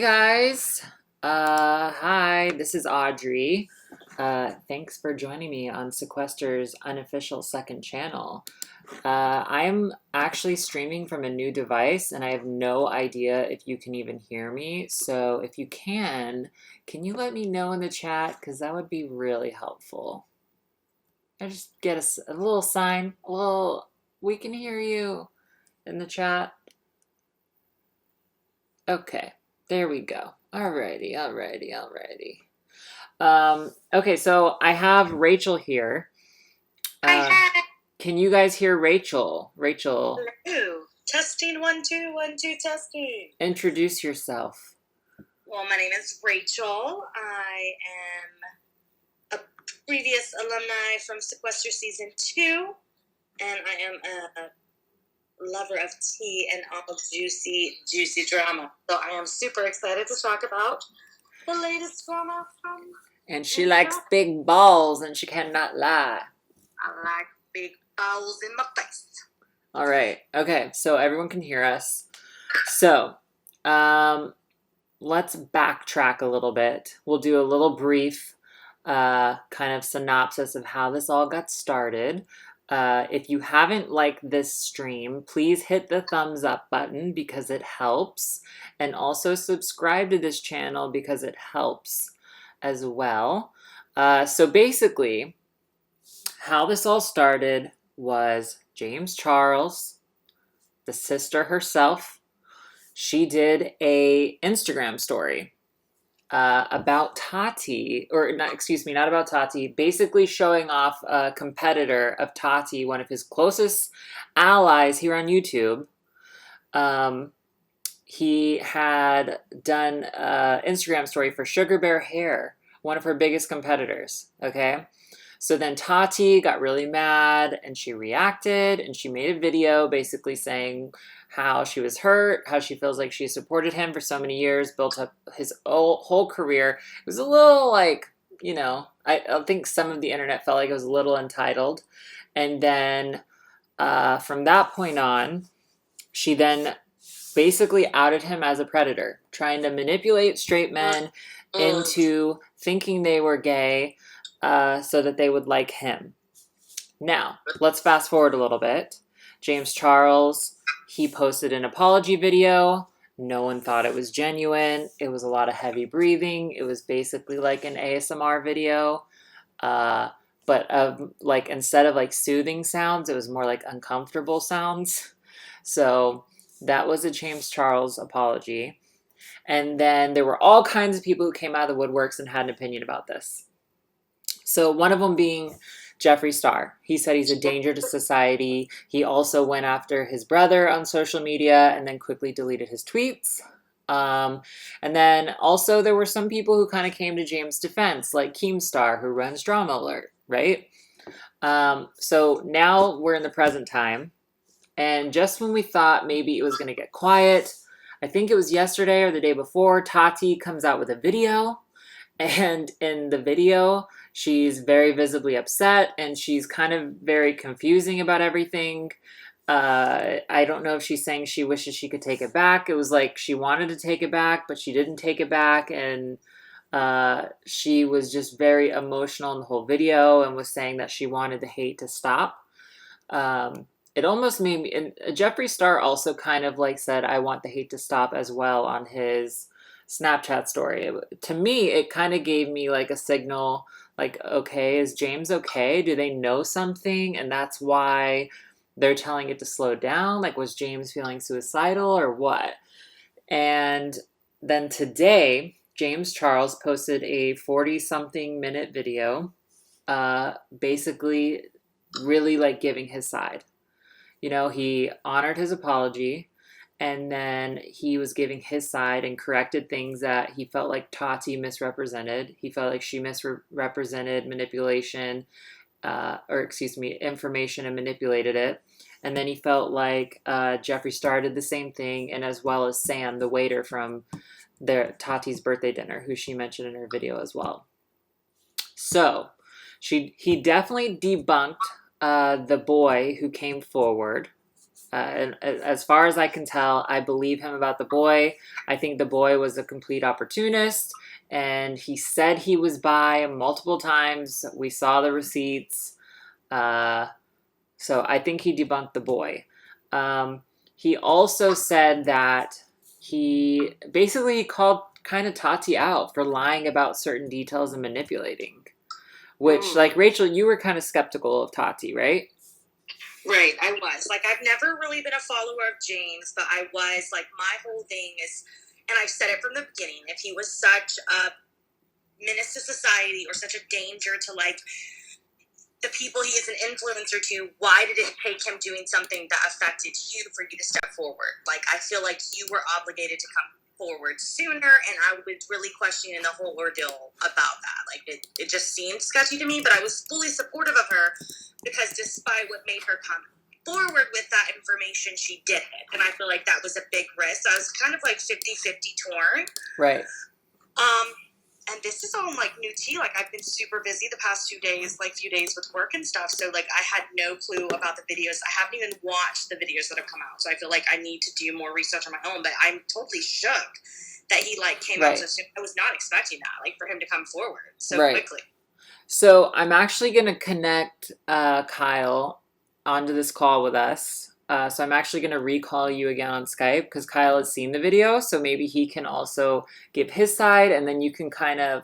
guys. Hi, this is Audrey. Thanks for joining me on Sequester's unofficial second channel. I'm actually streaming from a new device and I have no idea if you can even hear me. So if you can you let me know in the chat? Because that would be really helpful. I just get a little sign, we can hear you in the chat. Okay, there we go. Alrighty. Okay, so I have Rachel here. Hi. Can you guys hear Rachel? Rachel. Hello. Testing 1 2 1 2 testing. Introduce yourself. Well, my name is Rachel. I am a previous alumni from Sequester Season 2, and I am a lover of tea and all juicy drama. So I am super excited to talk about the latest drama from... And she likes big balls and she cannot lie. I like big balls in my face. All right. Okay, so everyone can hear us. So, let's backtrack a little bit. We'll do a little brief kind of synopsis of how this all got started. If you haven't liked this stream, please hit the thumbs up button because it helps. And also subscribe to this channel because it helps as well. So basically, how this all started was James Charles, the sister herself. She did a Instagram story about Tati, or not, excuse me, not about Tati, basically showing off a competitor of Tati, one of his closest allies here on YouTube. He had done an Instagram story for Sugar Bear Hair, one of her biggest competitors, okay? So then Tati got really mad and she reacted and she made a video basically saying how she was hurt, how she feels like she supported him for so many years, built up his whole career. It was a little like, I think some of the internet felt like it was a little entitled. And then from that point on, she then basically outed him as a predator, trying to manipulate straight men into thinking they were gay so that they would like him. Now, let's fast forward a little bit. James Charles, he posted an apology video. No one thought it was genuine. It was a lot of heavy breathing. It was basically like an ASMR video. But like instead of like soothing sounds, it was more like uncomfortable sounds. So that was a James Charles apology. And then there were all kinds of people who came out of the woodworks and had an opinion about this. So one of them being Jeffree Star. He said he's a danger to society. He also went after his brother on social media and then quickly deleted his tweets. And then also there were some people who kind of came to James' defense, like Keemstar, who runs Drama Alert, right? So now we're in the present time. And just when we thought maybe it was going to get quiet, I think it was yesterday or the day before, Tati comes out with a video. And in the video, she's very visibly upset and she's kind of very confusing about everything. I don't know if she's saying she wishes she could take it back. It was like she wanted to take it back, but she didn't take it back. And she was just very emotional in the whole video and was saying that she wanted the hate to stop. It almost made me, and Jeffree Star also kind of like said, I want the hate to stop as well on his Snapchat story. To me, it kind of gave me like a signal, like, okay, is James okay? Do they know something? And that's why they're telling it to slow down? Like, was James feeling suicidal or what? And then today, James Charles posted a 40-something minute video, basically really like giving his side. He honored his apology. And then he was giving his side and corrected things that he felt like Tati misrepresented. He felt like she misrepresented manipulation, information and manipulated it. And then he felt like Jeffree Star did the same thing, and as well as Sam, the waiter from Tati's birthday dinner, who she mentioned in her video as well. So he definitely debunked the boy who came forward. And as far as I can tell, I believe him about the boy. I think the boy was a complete opportunist, and he said he was bi multiple times. We saw the receipts. Uh, so I think he debunked the boy. He also said that he basically called kind of Tati out for lying about certain details and manipulating. Which, like, Rachel, you were kind of skeptical of Tati, right? Right, I was. Like, I've never really been a follower of James, but I was, like, my whole thing is, and I've said it from the beginning, if he was such a menace to society or such a danger to, like, the people he is an influencer to, why did it take him doing something that affected you for you to step forward? Like, I feel like you were obligated to come forward sooner, and I was really questioning the whole ordeal about that. Like, it just seemed sketchy to me, but I was fully supportive of her because despite what made her come forward with that information, she did it. And I feel like that was a big risk. I was kind of like 50-50 torn. Right. And this is all like new tea. Like, I've been super busy the past few days with work and stuff. So like, I had no clue about the videos. I haven't even watched the videos that have come out. So I feel like I need to do more research on my own. But I'm totally shook that he like came out so soon. I was not expecting that, like for him to come forward so quickly. So I'm actually going to connect Kyle onto this call with us. So I'm actually going to recall you again on Skype because Kyle has seen the video. So maybe he can also give his side, and then you can kind of,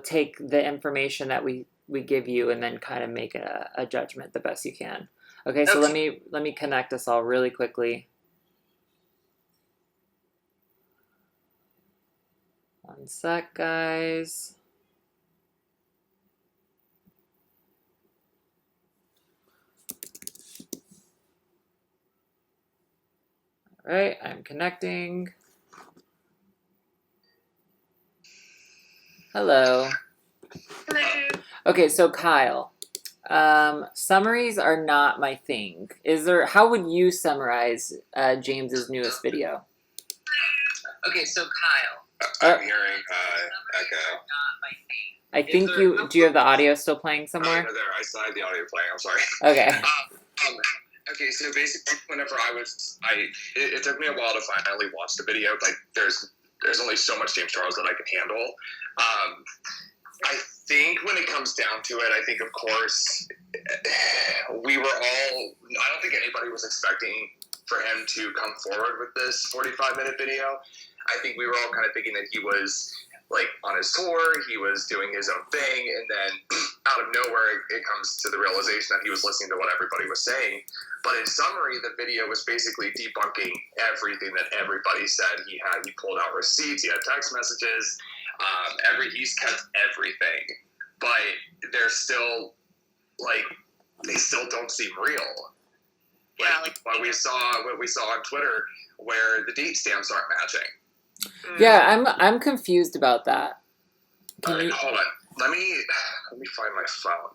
take the information that we give you and then kind of make a judgment the best you can. Okay, so let me connect us all really quickly. One sec, guys. All right, I'm connecting. Hello. Hello. Okay, so Kyle, summaries are not my thing. How would you summarize James's newest video? Okay, so Kyle. I'm hearing echo. I think do you have the audio still playing somewhere? No, there. I still have the audio playing. I'm sorry. Okay. Okay, so basically, whenever it took me a while to finally watch the video. Like, there's only so much James Charles that I can handle. I think when it comes down to it, I think, of course, we were all, I don't think anybody was expecting for him to come forward with this 45-minute video. I think we were all kind of thinking that he was, like, on his tour, he was doing his own thing, and then out of nowhere, it comes to the realization that he was listening to what everybody was saying. But in summary, the video was basically debunking everything that everybody said he had. He pulled out receipts, he had text messages, he's kept everything. But they're still, like, they still don't seem real. What we saw on Twitter, where the date stamps aren't matching. Yeah, I'm confused about that. Hold on. Let me find my phone.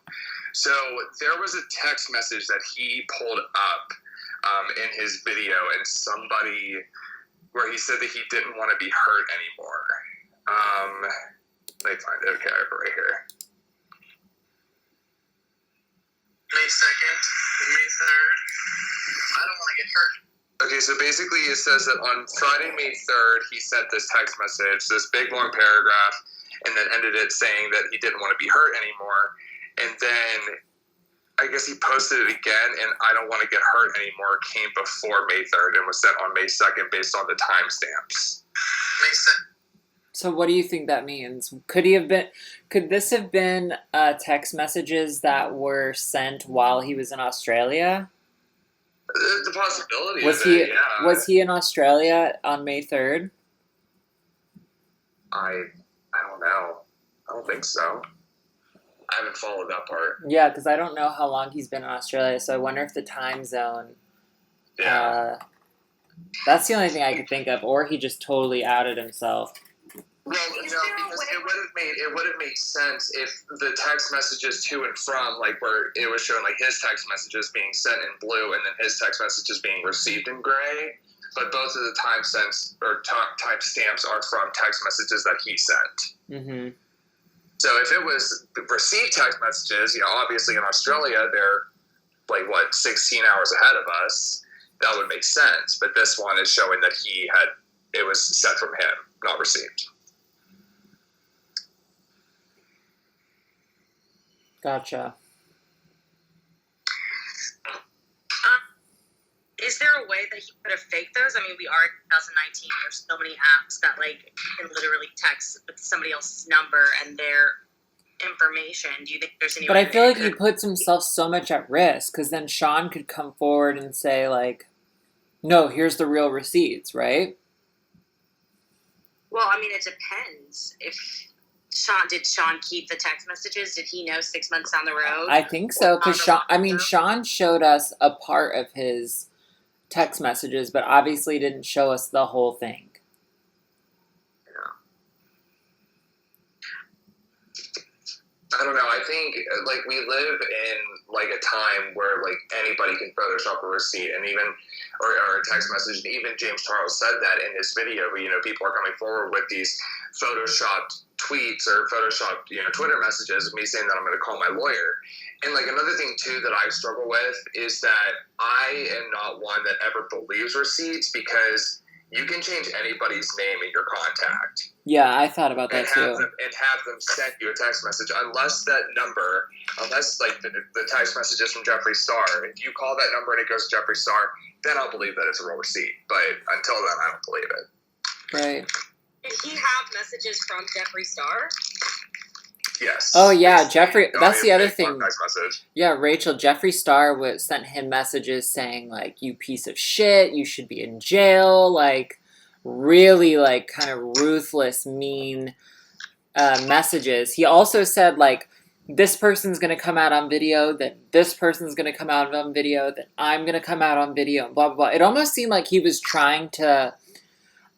So there was a text message that he pulled up in his video, and somebody where he said that he didn't want to be hurt anymore. Let me find it. Okay, I have it right here. May 2nd, May 3rd. I don't want to get hurt. Okay, so basically it says that on Friday, May 3rd, he sent this text message, this big long paragraph, and then ended it saying that he didn't want to be hurt anymore. And then I guess he posted it again, and I don't want to get hurt anymore came before May 3rd and was sent on May 2nd based on the timestamps. May 2nd. So what do you think that means? Could this have been text messages that were sent while he was in Australia? The possibility Was he in Australia on May 3rd? I don't know. I don't think so. I haven't followed that part. Yeah, because I don't know how long he's been in Australia, so I wonder if the time zone... Yeah. That's the only thing I could think of, or he just totally outed himself. Well, no, because it would have made sense if the text messages to and from, like, where it was showing, like, his text messages being sent in blue and then his text messages being received in gray. But both of the timestamps are from text messages that he sent. Mm-hmm. So if it was received text messages, obviously in Australia they're, like, 16 hours ahead of us. that would make sense. But this one is showing that it was sent from him, not received. Gotcha. Is there a way that he could have faked those? I mean, we are in 2019. There's so many apps that like can literally text with somebody else's number and their information. Do you think there's any? But way I feel like he could... puts himself so much at risk, because then Sean could come forward and say like, "No, here's the real receipts," right? Well, I mean, it depends. If did Sean keep the text messages? Did he know 6 months down the road? I think so, because Sean showed us a part of his text messages, but obviously didn't show us the whole thing. I don't know. I think like we live in like a time where like anybody can Photoshop a receipt and even or a text message. And even James Charles said that in his video. You know, people are coming forward with these Photoshopped tweets or Photoshopped Twitter messages of me saying that I'm going to call my lawyer. And like another thing too that I struggle with is that I am not one that ever believes receipts, because you can change anybody's name in your contact. Yeah, I thought about that too. Have them send you a text message, unless like the text message is from Jeffree Star. If you call that number and it goes to Jeffree Star, then I'll believe that it's a real receipt. But until then, I don't believe it. Right. Did he have messages from Jeffree Star? Yes. Oh yeah, Jeffree. That's the other thing. Text message. Yeah, Rachel. Jeffree Star sent him messages saying like, "You piece of shit. You should be in jail." Like, really, like, kind of ruthless, mean messages. He also said like, "This person's gonna come out on video. Then this person's gonna come out on video. Then I'm gonna come out on video." And blah blah blah. It almost seemed like he was trying to.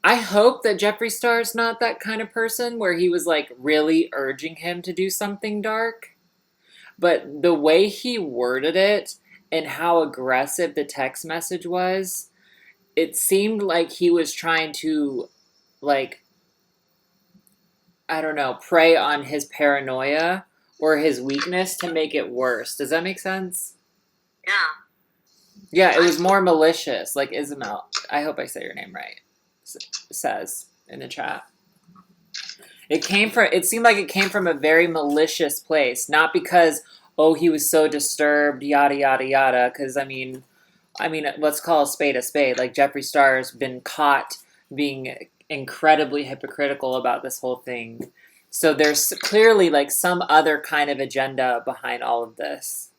I hope that Jeffree Star is not that kind of person where he was like really urging him to do something dark. But the way he worded it and how aggressive the text message was, it seemed like he was trying to, like, I don't know, prey on his paranoia or his weakness to make it worse. Does that make sense? Yeah. Yeah, it was more malicious, like Isabel. I hope I say your name right. Says in the chat. It seemed like it came from a very malicious place, not because, oh, he was so disturbed, yada yada yada, because I mean let's call a spade a spade. Like, Jeffree Star has been caught being incredibly hypocritical about this whole thing. So there's clearly like some other kind of agenda behind all of this.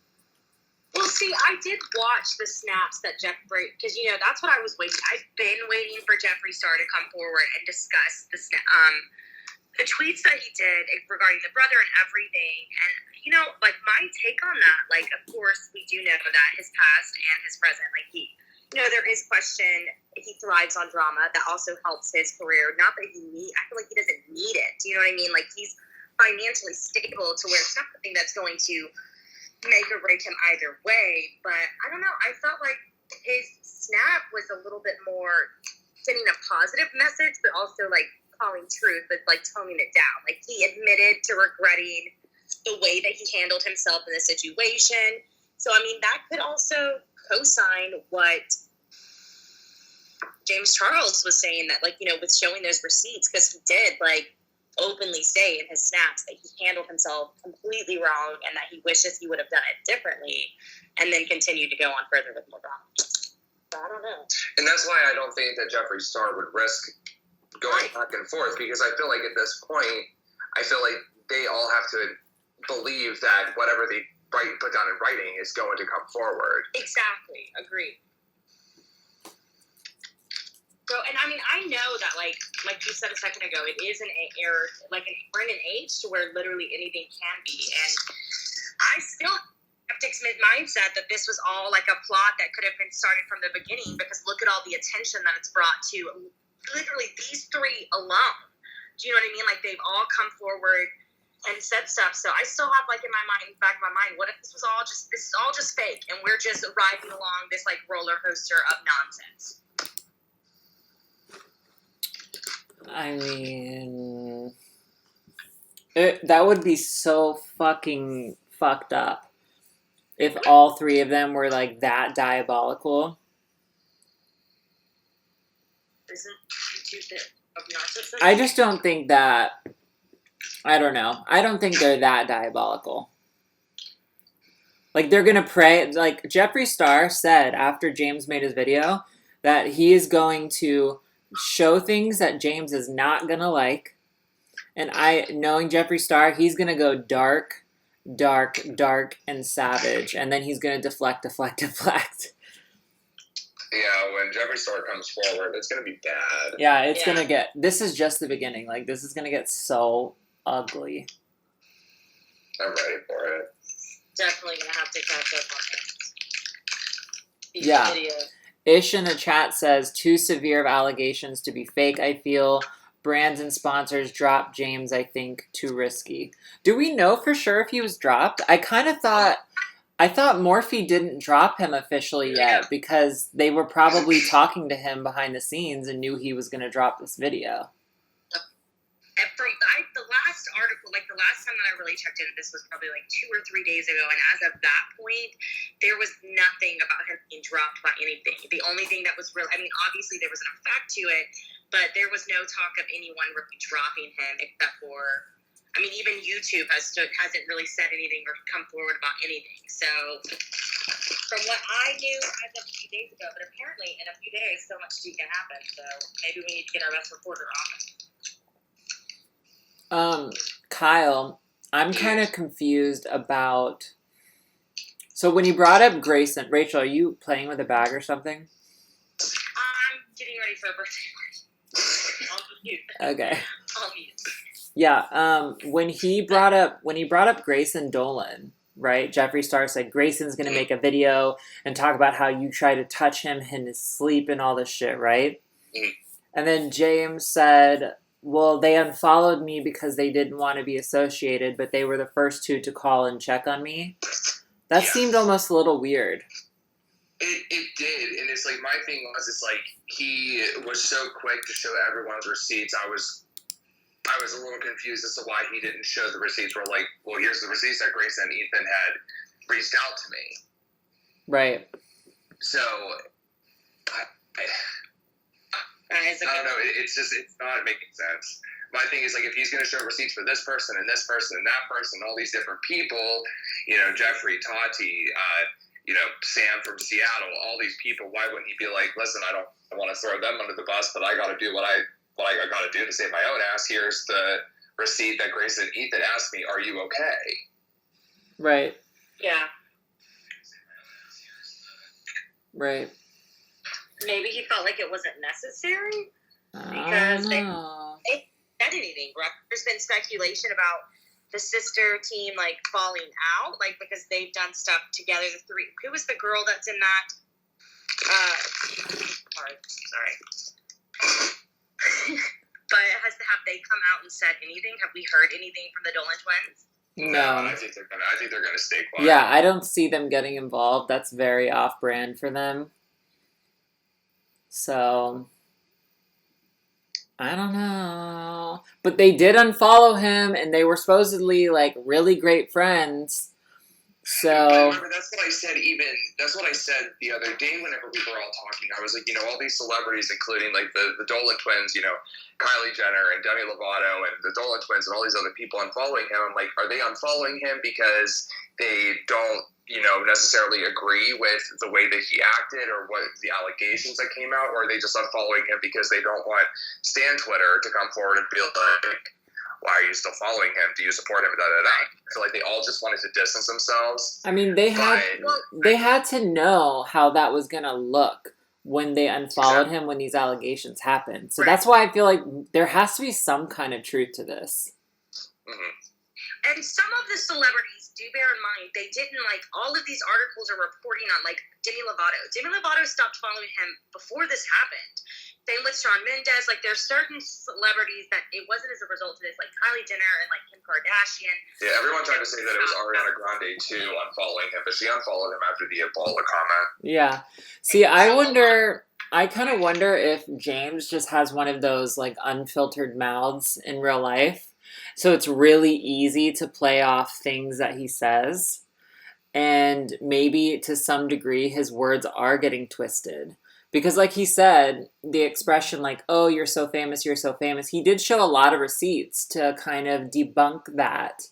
Well, see, I did watch the snaps that Jeffree, because, that's what I was waiting. I've been waiting for Jeffree Star to come forward and discuss the tweets that he did regarding the brother and everything. And, like, my take on that, like, of course, we do know that his past and his present, like, there is question. He thrives on drama. That also helps his career. Not that I feel like he doesn't need it. Do you know what I mean? Like, he's financially stable to where it's not something that's going to make or break him either way. But I don't know, I felt like his snap was a little bit more sending a positive message, but also like calling truth, but like toning it down. Like, he admitted to regretting the way that he handled himself in the situation. So I mean, that could also co-sign what James Charles was saying, that like, with showing those receipts, because he did like openly say in his snaps that he handled himself completely wrong and that he wishes he would have done it differently, and then continued to go on further with more drama. So I don't know. And that's why I don't think that Jeffree Star would risk going back and forth, because I feel like at this point, I feel like they all have to believe that whatever they put down in writing is going to come forward. Exactly. Agreed. So, and I mean, I know that, like you said a second ago, it is an era, we're in an age to where literally anything can be. And I still have skeptics mindset that this was all like a plot that could have been started from the beginning, because look at all the attention that it's brought to literally these three alone. Do you know what I mean? Like, they've all come forward and said stuff. So I still have like in my mind, back of my mind, what if this is all just fake and we're just riding along this like roller coaster of nonsense? I mean, that would be so fucking fucked up if all three of them were like that diabolical. Isn't YouTube bit obnoxious? I just don't think that. I don't know. I don't think they're that diabolical. Like, they're gonna pray. Like, Jeffree Star said after James made his video that he is going to show things that James is not gonna like. And knowing Jeffree Star, he's gonna go dark, dark, dark, and savage. And then he's gonna deflect, deflect, deflect. Yeah, when Jeffree Star comes forward, it's gonna be bad. Yeah, it's gonna get. This is just the beginning. Like, this is gonna get so ugly. I'm ready for it. Definitely gonna have to catch up on these Yeah. videos. Ish in the chat says, too severe of allegations to be fake, I feel. Brands and sponsors drop James, I think, too risky. Do we know for sure if he was dropped? I thought Morphe didn't drop him officially yet because they were probably talking to him behind the scenes and knew he was going to drop this video. And from the last article, like the last time that I really checked in, this was probably like 2 or 3 days ago, and as of that point, there was nothing about him being dropped by anything. The only thing that was real, I mean, obviously there was an effect to it, but there was no talk of anyone really dropping him except for, I mean, even YouTube hasn't really said anything or come forward about anything. So from what I knew as of a few days ago, but apparently in a few days, so much can happen. So maybe we need to get our best reporter on it. Kyle, I'm kind of confused about. So when you brought up Grayson, Rachel, are you playing with a bag or something? I'm getting ready for a birthday party. I'll mute. Okay. I'll mute. Yeah. When he brought up Grayson Dolan, right? Jeffree Star said Grayson's gonna make a video and talk about how you try to touch him in his sleep and all this shit, right? And then James said, well, they unfollowed me because they didn't want to be associated, but they were the first two to call and check on me. That seemed almost a little weird. It did, and it's like, my thing was, it's like, he was so quick to show everyone's receipts. I was a little confused as to why he didn't show the receipts. Where, like, well, here's the receipts that Grace and Ethan had reached out to me. Right. So, I don't know. It's not making sense. My thing is, like, if he's going to show receipts for this person and this person and that person, all these different people, Jeffree, Tati, Sam from Seattle, all these people, why wouldn't he be like, listen, I don't want to throw them under the bus, but I got to do what I got to do to save my own ass. Here's the receipt that Grace and Ethan asked me, are you okay? Right. Yeah. Right. Maybe he felt like it wasn't necessary Because they said anything. There's been speculation about the sister team like falling out, like because they've done stuff together. The three. Who was the girl that's in that? Sorry. But have they come out and said anything? Have we heard anything from the Dolan twins? No. I think they're gonna stay quiet. Yeah, I don't see them getting involved. That's very off-brand for them. So, I don't know. But they did unfollow him, and they were supposedly, like, really great friends. So... Remember, that's what I said the other day whenever we were all talking. I was like, all these celebrities, including, like, the Dolan twins, Kylie Jenner and Demi Lovato and the Dolan twins and all these other people unfollowing him. I'm like, are they unfollowing him because they don't, necessarily agree with the way that he acted or what the allegations that came out, or are they just unfollowing him because they don't want Stan Twitter to come forward and be like, why are you still following him? Do you support him? I feel like they all just wanted to distance themselves. I mean, they had to know how that was gonna look when they unfollowed him when these allegations happened. So that's why I feel like there has to be some kind of truth to this. Mm-hmm. And some of the celebrities, do bear in mind, they didn't, like, all of these articles are reporting on, like, Demi Lovato. Demi Lovato stopped following him before this happened. Same with Shawn Mendes. Like, there's certain celebrities that it wasn't as a result of this, like Kylie Jenner and, like, Kim Kardashian. Yeah, everyone tried to say that it was Ariana Grande, too, unfollowing him, but she unfollowed him after the Ebola comment. Yeah. See, I kind of wonder if James just has one of those, like, unfiltered mouths in real life. So it's really easy to play off things that he says. And maybe to some degree his words are getting twisted. Because like he said, the expression like, oh, you're so famous, he did show a lot of receipts to kind of debunk that.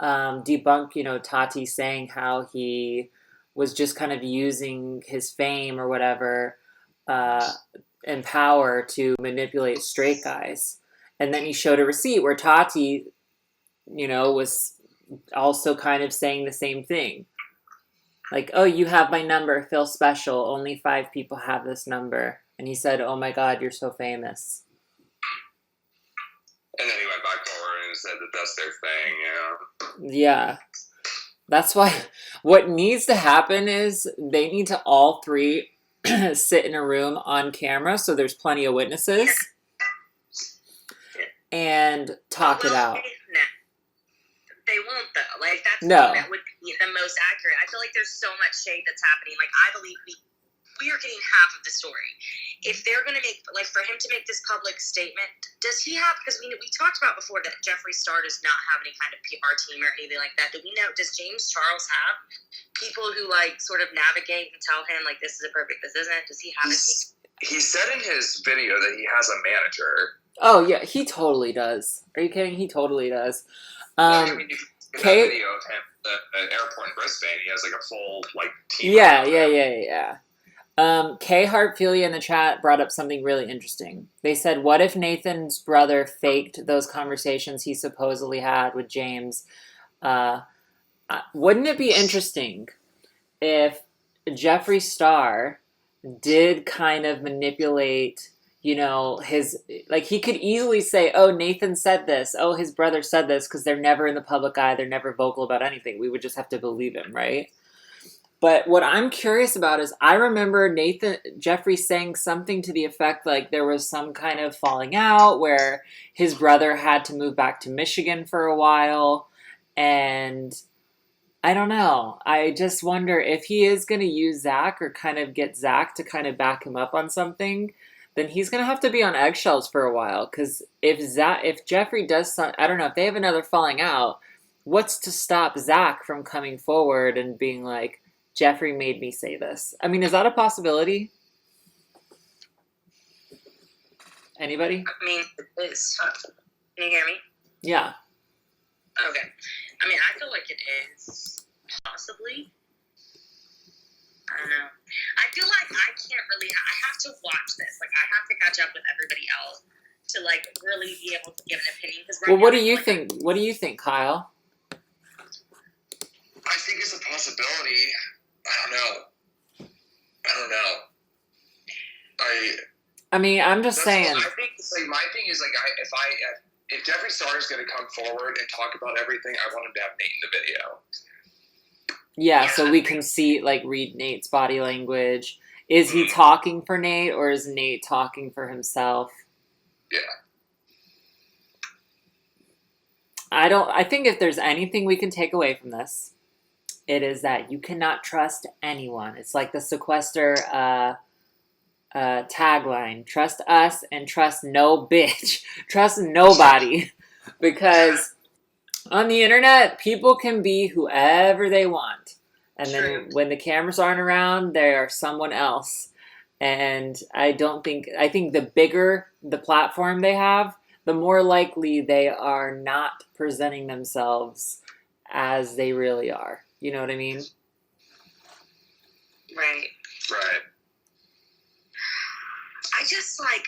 Debunk, Tati saying how he was just kind of using his fame or whatever uh, and power to manipulate straight guys. And then he showed a receipt where Tati, was also kind of saying the same thing. Like, oh, you have my number, feel special. Only 5 people have this number. And he said, oh my God, you're so famous. And then he went back forward and said that that's their thing, Yeah. That's why what needs to happen is they need to all three sit in a room on camera so there's plenty of witnesses and talk it out. They won't, though. Like, that's No. the thing that would be the most accurate. I feel like there's so much shade that's happening. Like, I believe we are getting half of the story. If they're going to make, like, for him to make this public statement, does he have, because we talked about before that Jeffree Star does not have any kind of PR team or anything like that. Do we know, does James Charles have people who, like, sort of navigate and tell him, like, this is a perfect, this isn't? Does he have a team? He said in his video that he has a manager. Oh, yeah, he totally does. Are you kidding? He totally does. I mean, you can see that video of him at the airport in Brisbane. He has, like, a full, like, team. Yeah. Kay Hartfilia in the chat brought up something really interesting. They said, what if Nathan's brother faked those conversations he supposedly had with James? Wouldn't it be interesting if Jeffree Star did kind of manipulate, his, like, he could easily say, oh, Nathan said this, oh, his brother said this, because they're never in the public eye, they're never vocal about anything. We would just have to believe him, right? But what I'm curious about is I remember Jeffree saying something to the effect like there was some kind of falling out where his brother had to move back to Michigan for a while. And I don't know. I just wonder if he is going to use Zach or kind of get Zach to kind of back him up on something, then he's going to have to be on eggshells for a while. Because if Jeffree does I don't know, if they have another falling out, what's to stop Zach from coming forward and being like, Jeffree made me say this? I mean, is that a possibility? Anybody? I mean, it is. Can you hear me? Yeah. Okay. I mean, I feel like it is possibly. I don't know. I feel like I can't really. I have to watch this. Like, I have to catch up with everybody else to, like, really be able to give an opinion. Well, what do you think? What do you think, Kyle? I think it's a possibility. I don't know. I mean, I'm just saying. I think, like, my thing is, like, if Jeffree Star is going to come forward and talk about everything, I want him to have Nate in the video. Yeah, so we can see, like, read Nate's body language. Is he talking for Nate, or is Nate talking for himself? Yeah. I think if there's anything we can take away from this, it is that you cannot trust anyone. It's like the Sequester tagline. Trust us and trust no bitch. Trust nobody. Because on the internet, people can be whoever they want. And then when the cameras aren't around, they are someone else. And I think the bigger the platform they have, the more likely they are not presenting themselves as they really are. You know what I mean? Right. I just, like,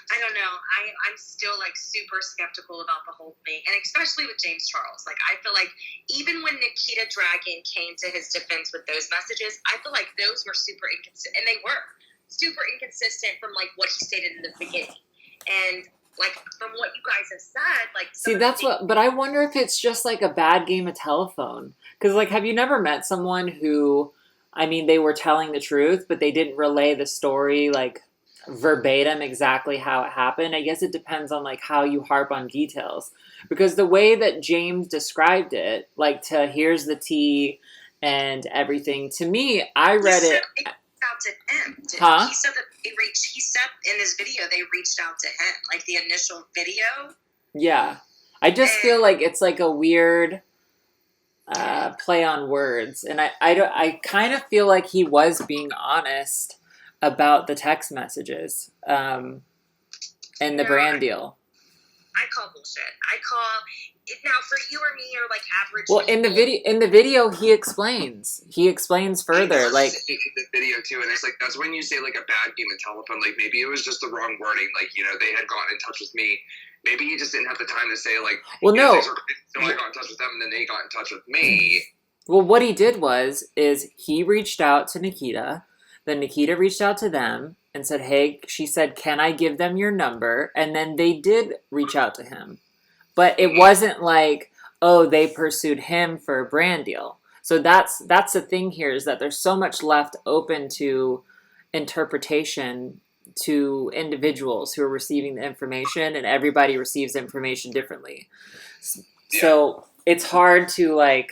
I don't know. I'm still, like, super skeptical about the whole thing. And especially with James Charles. Like, I feel like even when Nikita Dragon came to his defense with those messages, I feel like those were super inconsistent. And they were super inconsistent from, like, what he stated in the beginning. And, like, from what you guys have said, like... See, but I wonder if it's just, like, a bad game of telephone. Because, like, have you never met someone who, I mean, they were telling the truth, but they didn't relay the story, like, verbatim exactly how it happened? I guess it depends on, like, how you harp on details. Because the way that James described it, like, to here's the tea and everything, to me, I read it... out to him. Huh? He said that he said in his video they reached out to him, like the initial video. Yeah. I just feel like it's like a weird play on words. And I kind of feel like he was being honest about the text messages and the brand deal. I call bullshit. I call it now for you or me or like average. Well, people. in the video, he explains further, like in the video too, and it's like that's when you say like a bad game of telephone. Like maybe it was just the wrong wording. Like they had gotten in touch with me. Maybe he just didn't have the time to say like. Well, no. So I got in touch with them, and then they got in touch with me. Well, what he did is he reached out to Nikita, then Nikita reached out to them and said, hey, she said, can I give them your number? And then they did reach out to him. But it wasn't like, oh, they pursued him for a brand deal. So that's the thing here, is that there's so much left open to interpretation to individuals who are receiving the information, and everybody receives information differently. So it's hard to like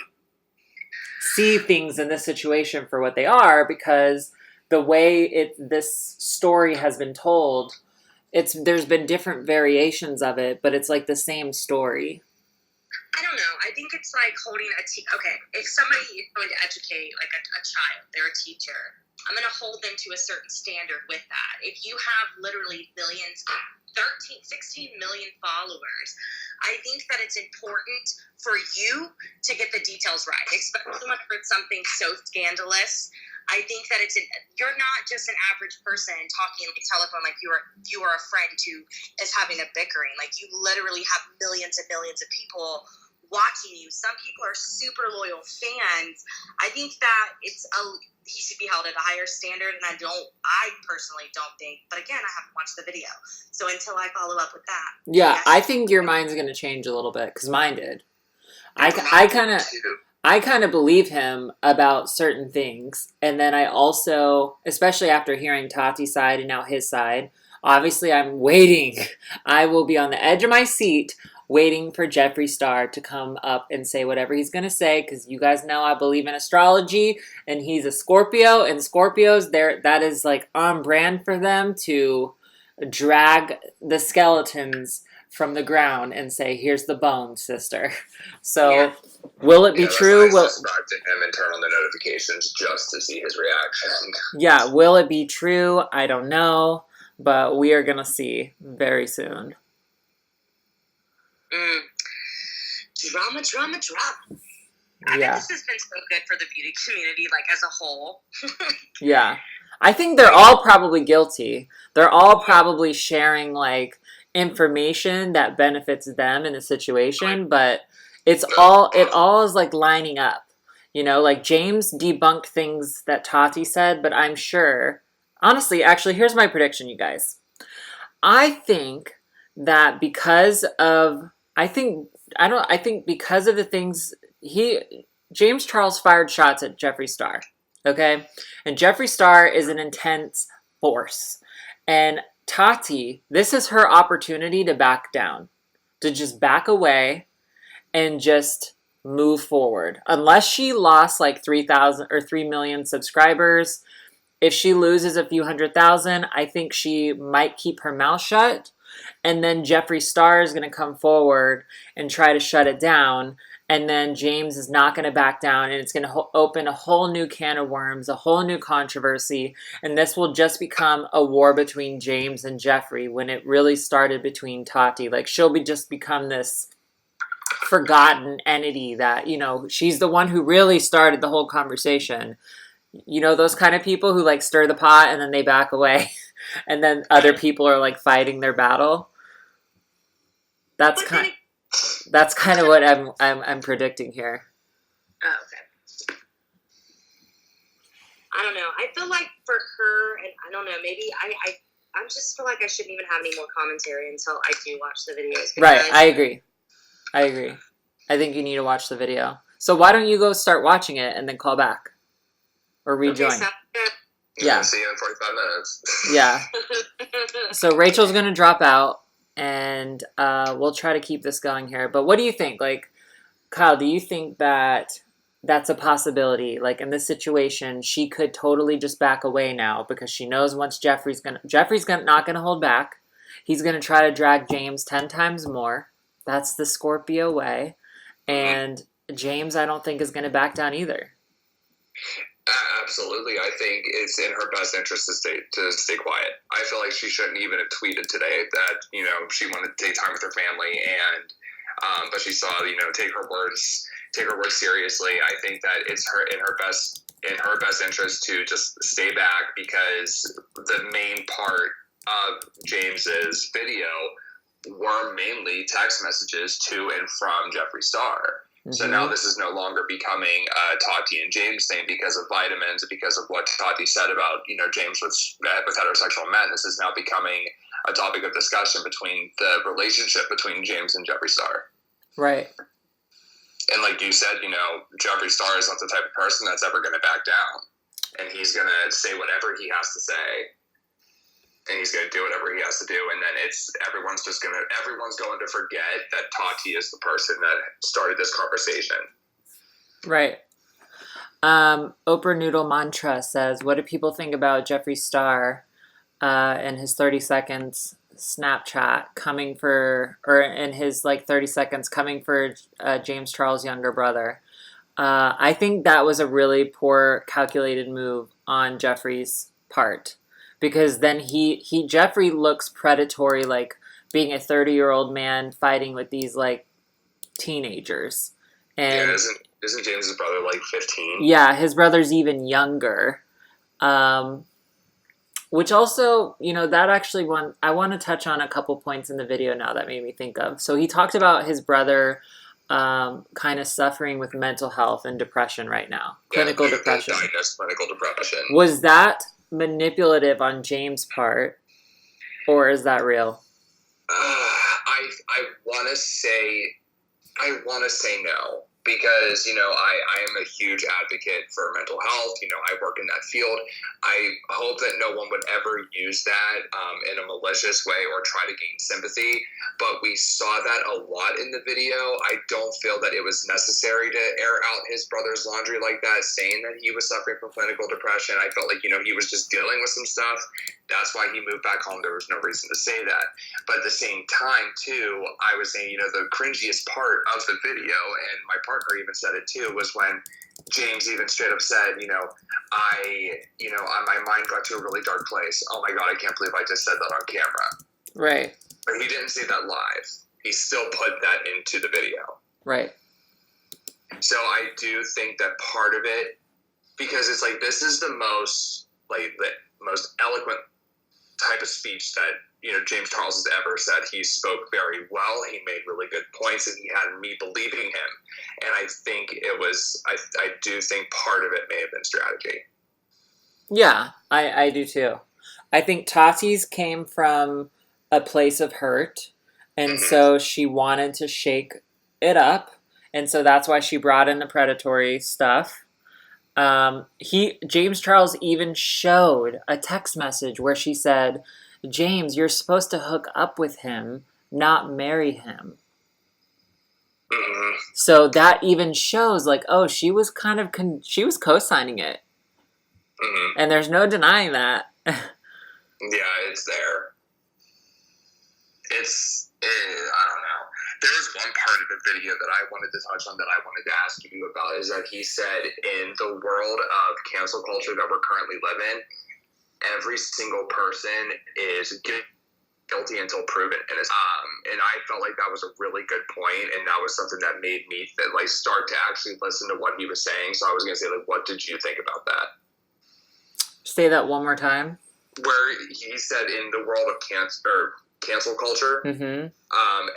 see things in this situation for what they are, because the way this story has been told, there's been different variations of it, but it's like the same story. I don't know. I think it's like holding okay, if somebody is going to educate like a child, they're a teacher, I'm going to hold them to a certain standard with that. If you have literally billions, 16 million followers, I think that it's important for you to get the details right, especially when it's something so scandalous. I think that you're not just an average person talking on the telephone like you are a friend who is having a bickering. Like you literally have millions and millions of people watching you. Some people are super loyal fans. I think that he should be held at a higher standard, and I personally don't think, but again, I haven't watched the video, so until I follow up with that. Yeah, I think your mind's going to change a little bit, because mine did. I kind of believe him about certain things, and then I also, especially after hearing Tati's side and now his side, obviously I'm waiting. I will be on the edge of my seat waiting for Jeffree Star to come up and say whatever he's going to say, because you guys know I believe in astrology, and he's a Scorpio, and Scorpios, that is like on brand for them to drag the skeletons from the ground and say, here's the bone, sister. So will it be true? I subscribe to him and turn on the notifications just to see his reaction. Yeah, will it be true? I don't know, but we are going to see very soon. Drama. I bet this has been so good for the beauty community, like as a whole. Yeah. I think they're all probably guilty. They're all probably sharing like information that benefits them in the situation, but it all is like lining up. Like James debunked things that Tati said, but I'm sure, honestly, actually, here's my prediction, you guys. I think that because of the things James Charles fired shots at Jeffree Star, okay? And Jeffree Star is an intense force. And Tati, this is her opportunity to back down, to just back away and just move forward. Unless she lost like 3,000 or 3 million subscribers, if she loses a few 100,000, I think she might keep her mouth shut. And then Jeffree Star is going to come forward and try to shut it down. And then James is not going to back down, and it's going to open a whole new can of worms, a whole new controversy. And this will just become a war between James and Jeffree when it really started between Tati. Like she'll just become this forgotten entity that, she's the one who really started the whole conversation. Those kind of people who like stir the pot and then they back away. And then other people are like fighting their battle. That's kind of what I'm predicting here. Oh, okay. I don't know. I feel like for her, and I don't know, maybe I just feel like I shouldn't even have any more commentary until I do watch the videos. Right, I agree. I think you need to watch the video. So why don't you go start watching it and then call back or rejoin? Okay, yeah. See you in 45 minutes. Yeah. So Rachel's going to drop out, and we'll try to keep this going here. But what do you think? Like, Kyle, do you think that that's a possibility? Like, in this situation, she could totally just back away now because she knows once Jeffree's not going to hold back. He's going to try to drag James 10 times more. That's the Scorpio way. And James, I don't think, is going to back down either. Absolutely. I think it's in her best interest to stay quiet. I feel like she shouldn't even have tweeted today that, you know, she wanted to take time with her family and but she saw, you know, take her words seriously. I think that it's in her best interest to just stay back, because the main part of James's video were mainly text messages to and from Jeffree Star. Mm-hmm. So now this is no longer becoming a Tati and James thing because of vitamins, because of what Tati said about, you know, James with heterosexual men. This is now becoming a topic of discussion between the relationship between James and Jeffree Star. Right. And like you said, you know, Jeffree Star is not the type of person that's ever going to back down. And he's going to say whatever he has to say. And he's going to do whatever he has to do. And then everyone's going to forget that Tati is the person that started this conversation. Right. Oprah Noodle Mantra says, what do people think about Jeffree Star and his 30 seconds Snapchat in his like 30 seconds coming for James Charles' younger brother? I think that was a really poor calculated move on Jeffree's part, because then Jeffree looks predatory, like being a 30-year-old man fighting with these like teenagers. And yeah, isn't James's brother like 15? Yeah, his brother's even younger. Which also, you know, that actually I want to touch on a couple points in the video now that made me think of. So he talked about his brother kind of suffering with mental health and depression right now. Clinical depression. Diagnosed clinical depression. Was that manipulative on James' part, or is that real? I want to say no. Because, you know, I am a huge advocate for mental health. You know, I work in that field. I hope that no one would ever use that in a malicious way or try to gain sympathy. But we saw that a lot in the video. I don't feel that it was necessary to air out his brother's laundry like that, saying that he was suffering from clinical depression. I felt like, you know, he was just dealing with some stuff. That's why he moved back home. There was no reason to say that. But at the same time, too, I was saying, you know, the cringiest part of the video, and my partner even said it too, was when James even straight up said, my mind got to a really dark place. Oh my God, I can't believe I just said that on camera. Right. But he didn't say that live. He still put that into the video. Right. So I do think that part of it, because it's like, this is the most eloquent type of speech that, you know, James Charles has ever said. He spoke very well. He made really good points, and he had me believing him. And I think I do think part of it may have been strategy. Yeah, I do too. I think Tati's came from a place of hurt, and so she wanted to shake it up, and so that's why she brought in the predatory stuff. James Charles even showed a text message where she said, James, you're supposed to hook up with him, not marry him. So that even shows, like, oh, she was kind of she was co-signing it, and there's no denying that. Yeah, it's there. I don't know. There's one part of the video that I wanted to touch on that I wanted to ask you about, is that he said in the world of cancel culture that we're currently living, every single person is guilty until proven innocent. And I felt like that was a really good point, and that was something that made me start to actually listen to what he was saying. So I was going to say, like, what did you think about that? Say that one more time. Where he said in the world of cancel culture,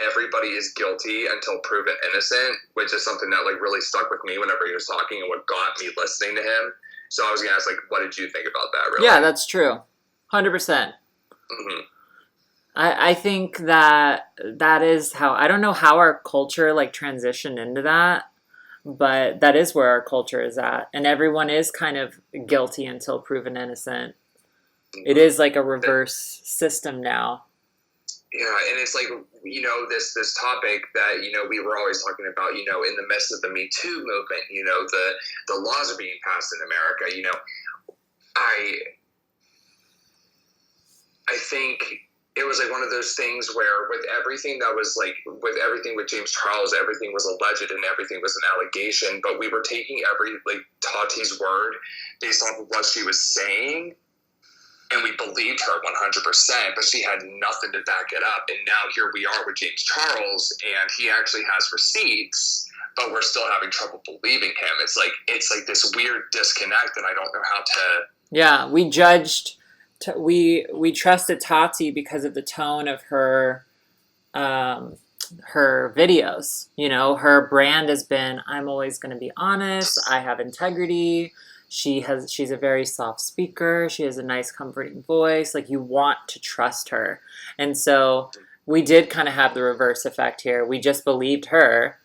everybody is guilty until proven innocent, which is something that like really stuck with me whenever he was talking, and what got me listening to him. So I was gonna ask, like, what did you think about that? Really? Yeah, that's true, 100%. I think that is how, I don't know how our culture like transitioned into that, but that is where our culture is at, and everyone is kind of guilty until proven innocent. It is like a reverse system now. Yeah, and it's like, you know, this topic that, you know, we were always talking about, you know, in the midst of the Me Too movement, you know, the laws are being passed in America. You know, I think it was like one of those things where with everything that was like, with everything with James Charles, everything was alleged and everything was an allegation, but we were taking like Tati's word based off of what she was saying, and we believed her 100%, but she had nothing to back it up. And now here we are with James Charles, and he actually has receipts, but we're still having trouble believing him. It's like this weird disconnect, and I don't know how to. Yeah, we judged. We trusted Tati because of the tone of her her videos. You know, her brand has been, I'm always going to be honest. I have integrity. She's a very soft speaker. She has a nice, comforting voice. Like, you want to trust her. And so we did kind of have the reverse effect here. We just believed her,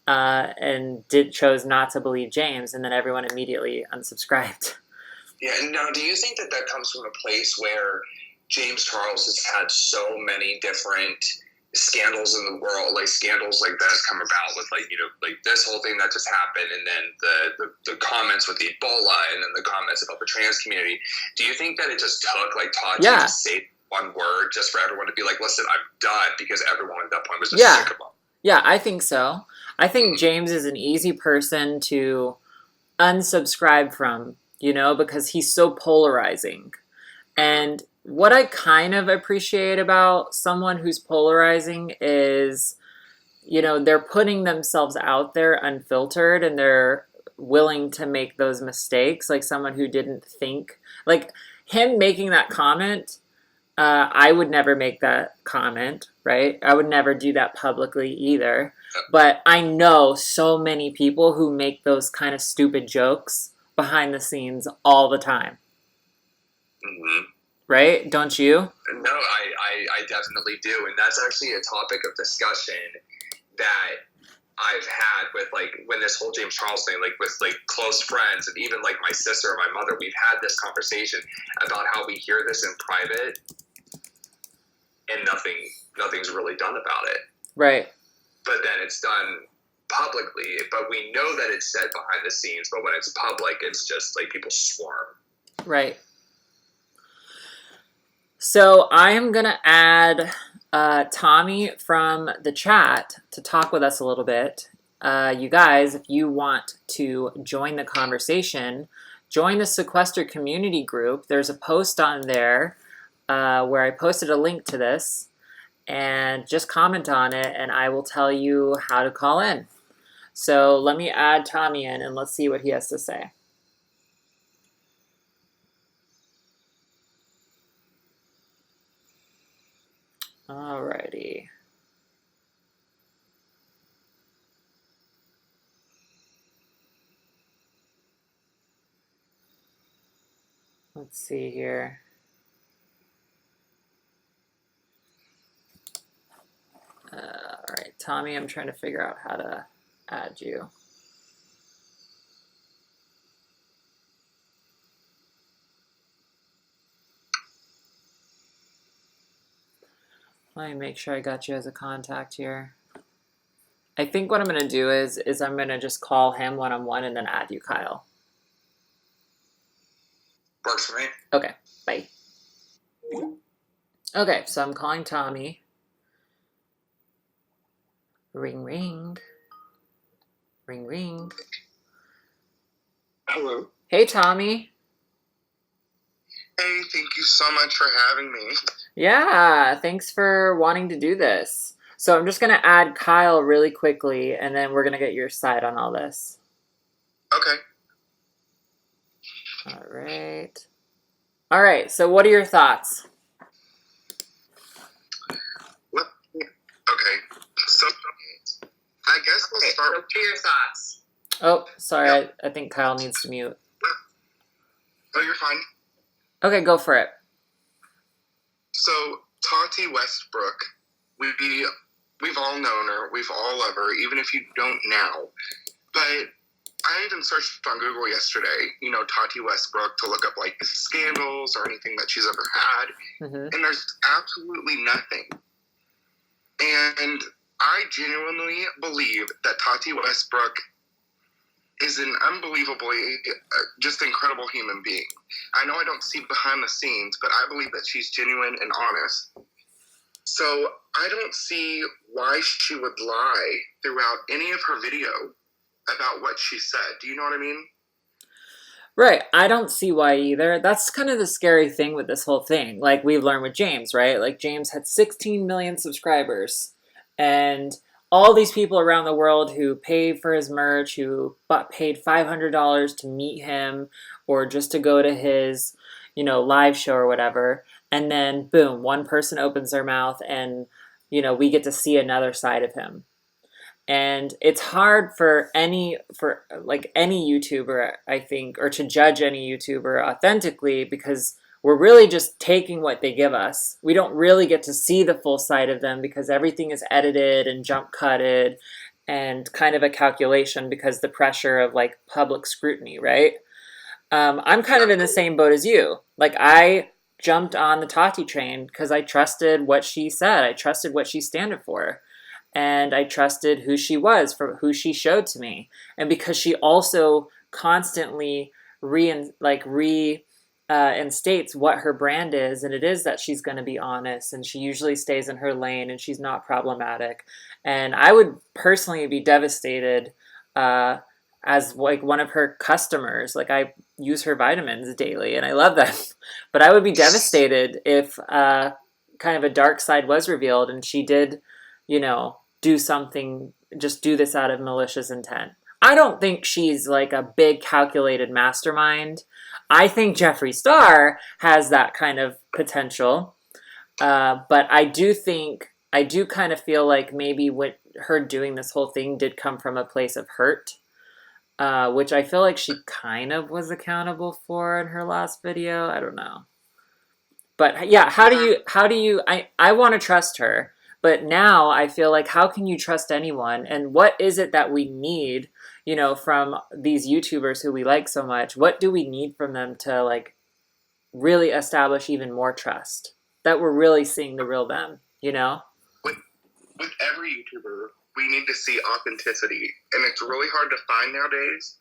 and chose not to believe James, and then everyone immediately unsubscribed. Yeah, now do you think that comes from a place where James Charles has had so many different scandals in the world, like scandals like that has come about with, like, you know, like this whole thing that just happened, and then the comments with the Ebola, and then the comments about the trans community. Do you think that it just took like Tati to say one word just for everyone to be like, listen, I'm done, because everyone at that point was just sick of them? Yeah, I think so. I think James is an easy person to unsubscribe from, you know, because he's so polarizing. And what I kind of appreciate about someone who's polarizing is, you know, they're putting themselves out there unfiltered, and they're willing to make those mistakes. Like someone who didn't think, like him making that comment, I would never make that comment, right? I would never do that publicly either. But I know so many people who make those kind of stupid jokes behind the scenes all the time. Mm-hmm. Right? Don't you? No, I definitely do. And that's actually a topic of discussion that I've had with, like, when this whole James Charles thing, like, with, like, close friends, and even, like, my sister and my mother, we've had this conversation about how we hear this in private and nothing's really done about it. Right. But then it's done publicly, but we know that it's said behind the scenes, but when it's public, it's just, like, people swarm. Right. So I am going to add Tommy from the chat to talk with us a little bit. You guys, if you want to join the conversation, join the Sequester community group. There's a post on there where I posted a link to this, and just comment on it, and I will tell you how to call in. So let me add Tommy in, and let's see what he has to say. Alrighty. Let's see here. All right, Tommy, I'm trying to figure out how to add you. Let me make sure I got you as a contact here. I think what I'm going to do is I'm going to just call him one-on-one and then add you, Kyle. Works for me. Okay, bye. Okay, so I'm calling Tommy. Ring, ring. Ring, ring. Hello. Hey, Tommy. Hey, thank you so much for having me. Yeah, thanks for wanting to do this. So I'm just going to add Kyle really quickly, and then we're going to get your side on all this. Okay. All right. All right, so what are your thoughts? Okay, so I guess we'll start with your thoughts. Oh, sorry, yep. I think Kyle needs to mute. Oh, you're fine. Okay, go for it. So, Tati Westbrook, we've all known her, we've all loved her, even if you don't now. But I even searched on Google yesterday, you know, Tati Westbrook, to look up, like, scandals or anything that she's ever had. Mm-hmm. And there's absolutely nothing. And I genuinely believe that Tati Westbrook is an unbelievably, just incredible human being. I know I don't see behind the scenes, but I believe that she's genuine and honest. So I don't see why she would lie throughout any of her video about what she said. Do you know what I mean? Right. I don't see why either. That's kind of the scary thing with this whole thing. Like we've learned with James, right? Like James had 16 million subscribers. And all these people around the world who paid for his merch, who paid $500 to meet him or just to go to his, live show or whatever. And then boom, one person opens their mouth and, we get to see another side of him. And it's hard for any YouTuber, I think, or to judge any YouTuber authentically because we're really just taking what they give us. We don't really get to see the full side of them because everything is edited and jump cutted and kind of a calculation because the pressure of like public scrutiny, right? I'm kind of in the same boat as you. Like I jumped on the Tati train because I trusted what she said. I trusted what she stood for. And I trusted who she was for who she showed to me. And because she also constantly reinstates what her brand is, and it is that she's going to be honest, and she usually stays in her lane, and she's not problematic. And I would personally be devastated as like one of her customers. Like I use her vitamins daily, and I love them. But I would be devastated if kind of a dark side was revealed, and she did do something, just do this out of malicious intent. I don't think she's like a big calculated mastermind. I think Jeffree Star has that kind of potential. But I do kind of feel like maybe what her doing this whole thing did come from a place of hurt, which I feel like she kind of was accountable for in her last video. I don't know. But yeah, how do you, I want to trust her. But now I feel like, how can you trust anyone? And what is it that we need, from these YouTubers who we like so much? What do we need from them to like really establish even more trust that we're really seeing the real them, With every YouTuber, we need to see authenticity. And it's really hard to find nowadays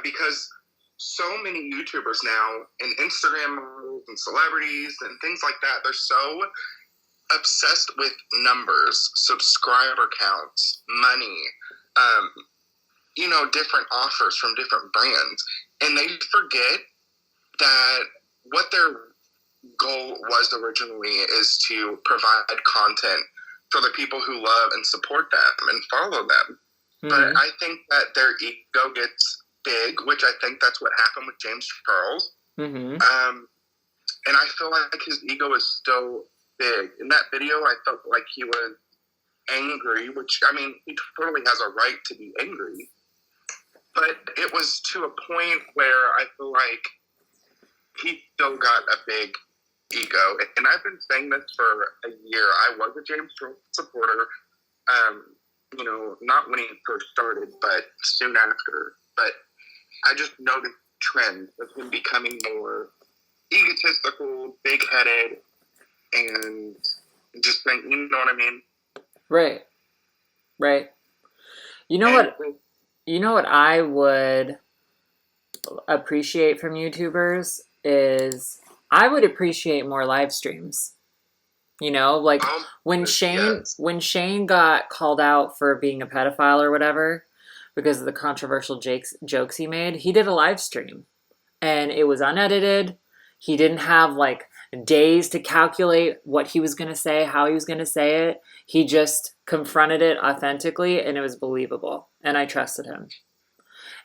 because so many YouTubers now and Instagram models and celebrities and things like that, they're so obsessed with numbers, subscriber counts, money, different offers from different brands. And they forget that what their goal was originally is to provide content for the people who love and support them and follow them. Mm-hmm. But I think that their ego gets big, which I think that's what happened with James Charles. Mm-hmm. And I feel like his ego is still big. In that video, I felt like he was angry, which, I mean, he totally has a right to be angry. But it was to a point where I feel like he still got a big ego. And I've been saying this for a year. I was a James Charles supporter, not when he first started, but soon after. But I just noticed trend of him becoming more egotistical, big-headed, and just think, you know what I mean? Right. You know what I would appreciate from YouTubers is I would appreciate more live streams. When Shane got called out for being a pedophile or whatever because of the controversial jokes he made, he did a live stream and it was unedited. He didn't have like days to calculate what he was going to say, how he was going to say it. He just confronted it authentically and it was believable. And I trusted him.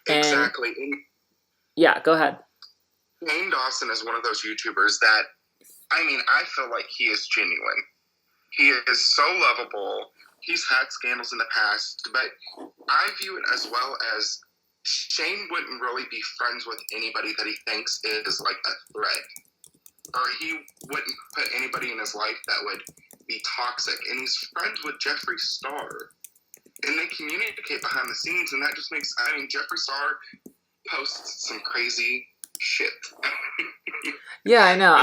Exactly. Yeah, go ahead. Shane Dawson is one of those YouTubers that, I feel like he is genuine. He is so lovable. He's had scandals in the past, but I view it as well as Shane wouldn't really be friends with anybody that he thinks is like a threat. Or he wouldn't put anybody in his life that would be toxic. And he's friends with Jeffree Star. And they communicate behind the scenes, and that just makes, Jeffree Star posts some crazy shit. Yeah, I know.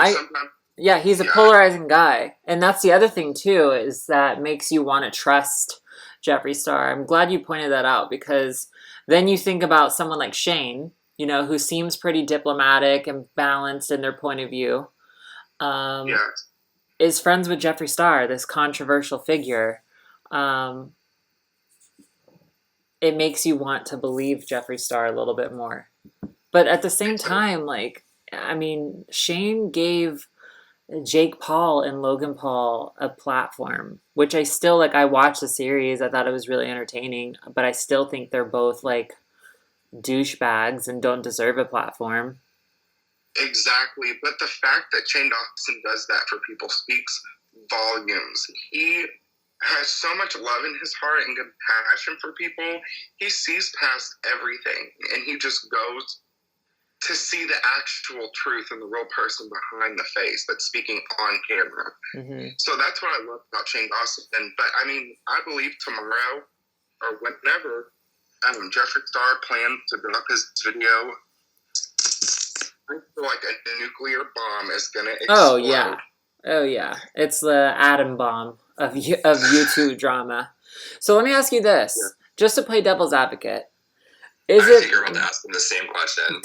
He's a polarizing guy. And that's the other thing, too, is that makes you want to trust Jeffree Star. I'm glad you pointed that out, because then you think about someone like Shane, who seems pretty diplomatic and balanced in their point of view. is friends with Jeffree Star, this controversial figure, um, it makes you want to believe Jeffree Star a little bit more. But at the same time, like, I mean, Shane gave Jake Paul and Logan Paul a platform, which I still like. I watched the series, I thought it was really entertaining, but I still think they're both like douchebags and don't deserve a platform. Exactly, but the fact that Shane Dawson does that for people speaks volumes. He has so much love in his heart and compassion for people. He sees past everything, and he just goes to see the actual truth and the real person behind the face that's speaking on camera. Mm-hmm. So that's what I love about Shane Dawson. But I mean, I believe tomorrow or whenever Jeffree Star plans to drop his video, I feel like a nuclear bomb is going to explode. Oh yeah, oh yeah. It's the atom bomb of YouTube drama. So let me ask you this, just to play devil's advocate: I think you're about to ask him the same question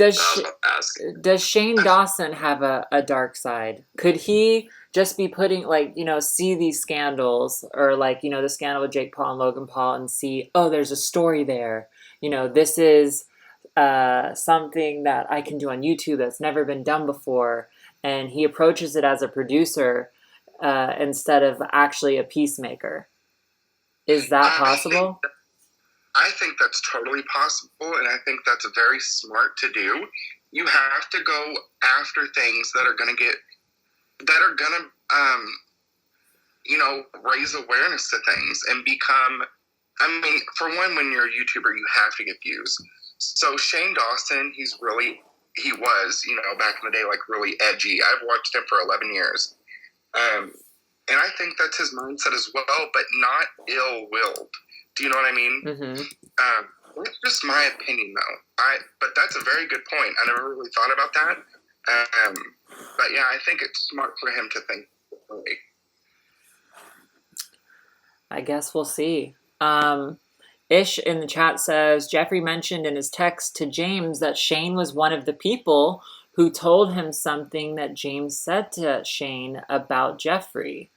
does Shane Dawson have a dark side? Could he just be putting, like, you know, see these scandals, or like, you know, the scandal with Jake Paul and Logan Paul, and see, oh, there's a story there. You know, this is something that I can do on YouTube that's never been done before, and he approaches it as a producer instead of actually a peacemaker. Is that possible? I think that's totally possible, and I think that's very smart to do. You have to go after things that are going to raise awareness to things and become, I mean, for one, when you're a YouTuber, you have to get views. So Shane Dawson, he was, you know, back in the day, like really edgy. I've watched him for 11 years. And I think that's his mindset as well, but not ill-willed. Do you know what I mean? Mm-hmm. That's just my opinion, though. But that's a very good point. I never really thought about that. But yeah, I think it's smart for him to think that way. I guess we'll see. Ish in the chat says, Jeffree mentioned in his text to James that Shane was one of the people who told him something that James said to Shane about Jeffree.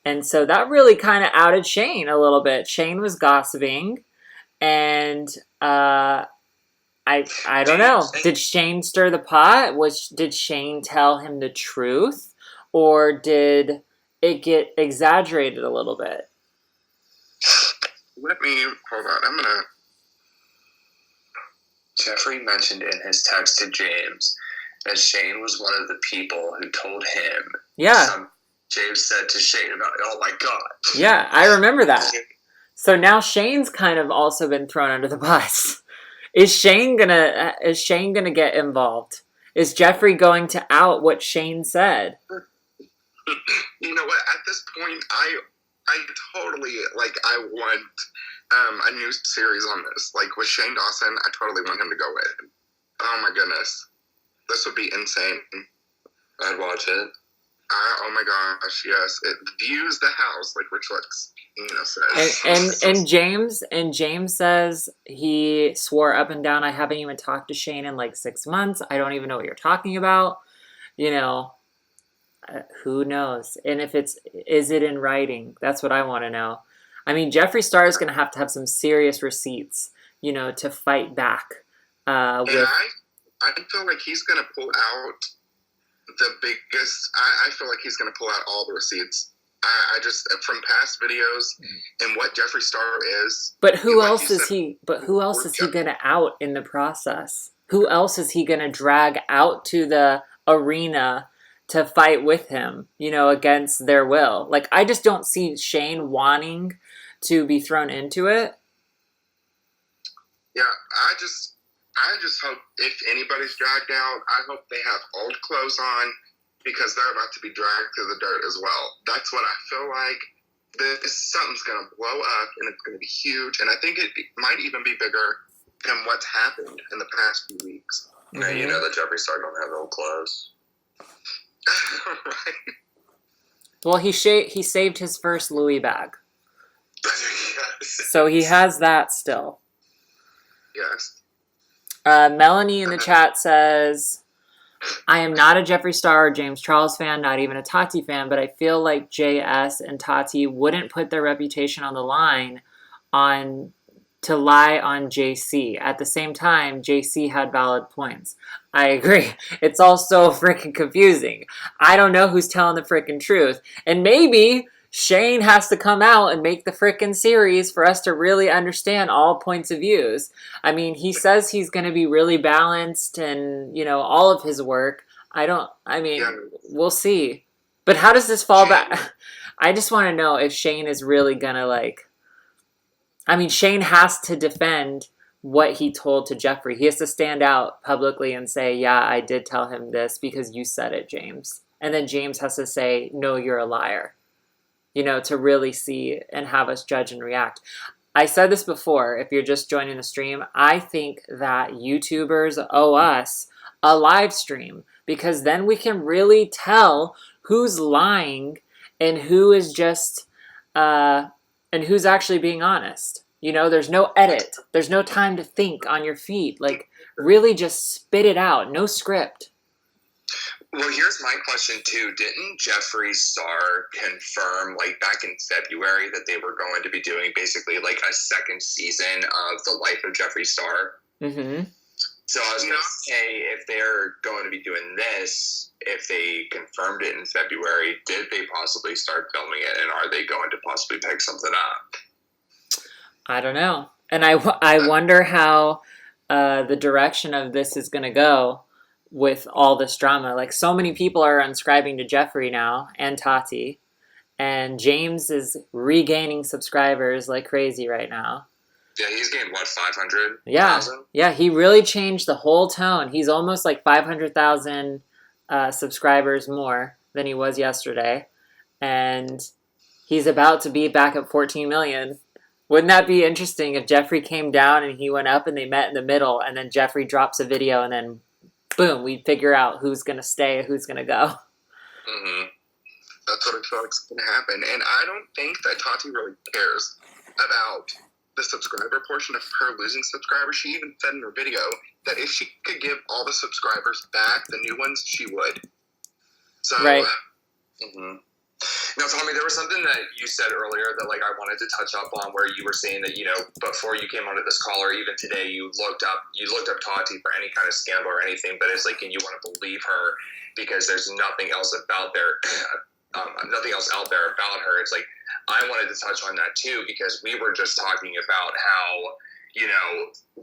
And so that really kind of outed Shane a little bit. Shane was gossiping, and I don't know. Did Shane stir the pot? Did Shane tell him the truth, or did it get exaggerated a little bit? Hold on. Jeffree mentioned in his text to James that Shane was one of the people who told him. Yeah. James said to Shane about it. Oh my God. Yeah, I remember that. So now Shane's kind of also been thrown under the bus. Is Shane gonna get involved? Is Jeffree going to out what Shane said? You know what? At this point, I totally, like, I want a new series on this. Like, with Shane Dawson, I totally want him to go in. Oh my goodness. This would be insane. I'd watch it. Oh my gosh, yes. It views the house, like Rich Lex, says. And James says he swore up and down, I haven't even talked to Shane in like 6 months. I don't even know what you're talking about. You know, who knows? And is it in writing? That's what I want to know. I mean, Jeffree Star is going to have some serious receipts, you know, to fight back. I feel like he's going to pull out the biggest. I feel like he's going to pull out all the receipts. I just, from past videos and what Jeffree Star is. But who else is he going to out in the process? Who else is he going to drag out to the arena to fight with him, you know, against their will? Like, I just don't see Shane wanting to be thrown into it. Yeah, I just hope if anybody's dragged out, I hope they have old clothes on, because they're about to be dragged through the dirt as well. That's what I feel like. Something's going to blow up, and it's going to be huge. And I think it might even be bigger than what's happened in the past few weeks. Mm-hmm. And you know that Jeffree Star don't have old clothes. Right. Well, he saved his first Louis bag. Yes. So he has that still. Yes. Melanie in the chat says, I am not a Jeffree Star or James Charles fan, not even a Tati fan, but I feel like JS and Tati wouldn't put their reputation on the line on to lie on JC. At the same time, JC had valid points. I agree. It's all so freaking confusing. I don't know who's telling the freaking truth. And maybe Shane has to come out and make the freaking series for us to really understand all points of views. I mean, he says he's going to be really balanced and, all of his work. We'll see. But how does this fall back? I just want to know if Shane is really going to Shane has to defend what he told to Jeffree. He has to stand out publicly and say, yeah, I did tell him this because you said it, James. And then James has to say, no, you're a liar. To really see and have us judge and react. I said this before, if you're just joining the stream, I think that YouTubers owe us a live stream because then we can really tell who's lying and who is just, and who's actually being honest. There's no edit. There's no time to think on your feet. Like, really just spit it out. No script. Well, here's my question, too. Didn't Jeffree Star confirm, back in February that they were going to be doing basically, a second season of The Life of Jeffree Star? Mm-hmm. So I was going to say, if they're going to be doing this, if they confirmed it in February, did they possibly start filming it, and are they going to possibly pick something up? I don't know. And I wonder how the direction of this is going to go with all this drama. Like, so many people are unscribing to Jeffree now and Tati, and James is regaining subscribers like crazy right now. Yeah, he's gained, 500,000? Yeah, he really changed the whole tone. He's almost 500,000 subscribers more than he was yesterday, and he's about to be back at 14 million. Wouldn't that be interesting if Jeffree came down and he went up and they met in the middle, and then Jeffree drops a video and then boom, we figure out who's going to stay, who's going to go. Mm-hmm. That's what I feel like is going to happen. And I don't think that Tati really cares about the subscriber portion of her losing subscribers. She even said in her video that if she could give all the subscribers back, the new ones, she would. So, right. Mm-hmm. Now, Tommy, there was something that you said earlier that, I wanted to touch up on, where you were saying that, before you came onto this call, or even today, you looked up Tati for any kind of scandal or anything, but it's and you want to believe her because there's nothing else about there, nothing else out there about her. It's I wanted to touch on that too, because we were just talking about how,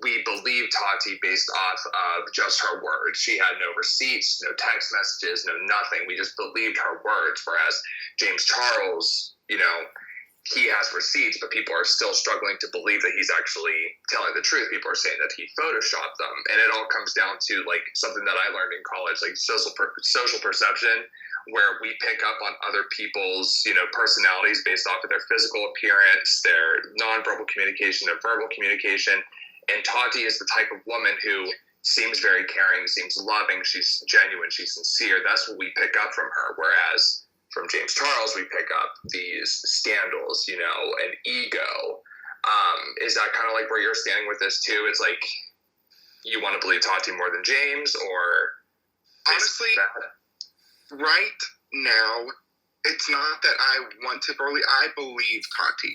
we believe Tati based off of just her words. She had no receipts, no text messages, no nothing. We just believed her words. Whereas James Charles, he has receipts, but people are still struggling to believe that he's actually telling the truth. People are saying that he photoshopped them. And it all comes down to something that I learned in college, social perception, where we pick up on other people's, personalities based off of their physical appearance, their nonverbal communication, their verbal communication. And Tati is the type of woman who seems very caring, seems loving, she's genuine, she's sincere. That's what we pick up from her. Whereas from James Charles, we pick up these scandals, and ego. Is that kind of where you're standing with this too? It's you want to believe Tati more than James, or honestly, right now, it's not that I want to believe. I believe Tati.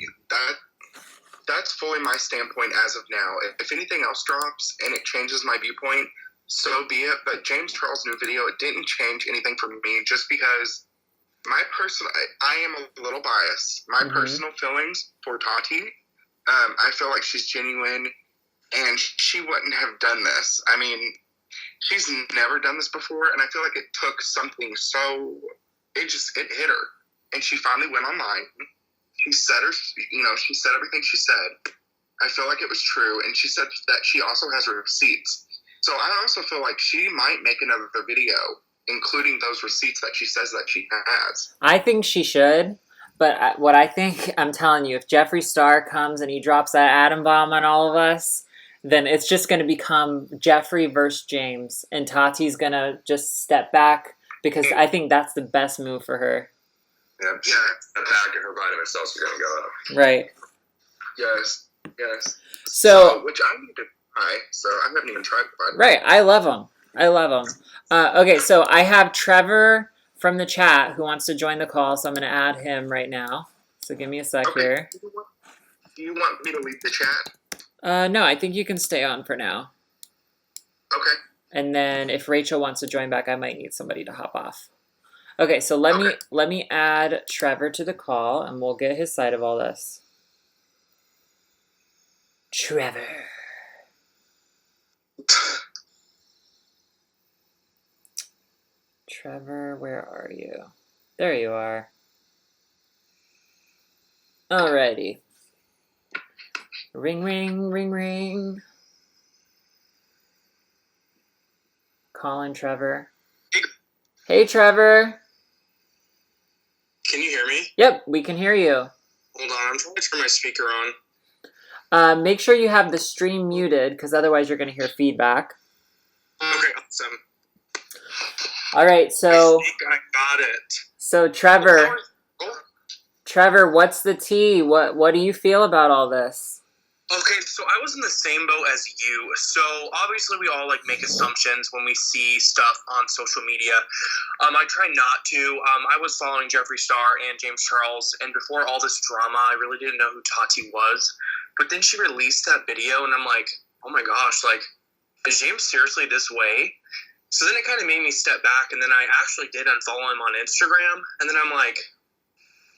That's fully my standpoint as of now. If anything else drops and it changes my viewpoint, so be it. But James Charles' new video, it didn't change anything for me, just because I am a little biased. My personal feelings for Tati, I feel like she's genuine, and she wouldn't have done this. I mean, she's never done this before, and I feel like it took something it hit her, and she finally went online. She said she said everything she said. I feel like it was true, and she said that she also has receipts. So I also feel like she might make another video, including those receipts that she says that she has. I think she should, but what I think, I'm telling you, if Jeffree Star comes and he drops that atom bomb on all of us, then it's just going to become Jeffree versus James, and Tati's going to just step back, because I think that's the best move for her. Yeah, step back, and her vitamin cells are going to go up. Right. Yes. So which I need to try, so I haven't even tried the vitamin. Right, I love them. I love them. Okay, so I have Trevor from the chat who wants to join the call, so I'm going to add him right now. So give me a sec here. Do you want me to leave the chat? No, I think you can stay on for now. Okay. And then if Rachel wants to join back, I might need somebody to hop off. Okay, so let me add Trevor to the call, and we'll get his side of all this. Trevor. Trevor, where are you? There you are. Alrighty. Ring, ring, ring, ring. Calling Trevor. Hey, Trevor. Can you hear me? Yep, we can hear you. Hold on, I'm trying to turn my speaker on. Make sure you have the stream muted, because otherwise you're going to hear feedback. Okay, awesome. All right, so I think I got it. So Trevor, what's the tea? What do you feel about all this? Okay, so I was in the same boat as you. So obviously we all make assumptions when we see stuff on social media. I try not to. I was following Jeffree Star and James Charles, and before all this drama, I really didn't know who Tati was. But then she released that video, and I'm like, oh my gosh, is James seriously this way? So then it kind of made me step back, and then I actually did unfollow him on Instagram, and then I'm like,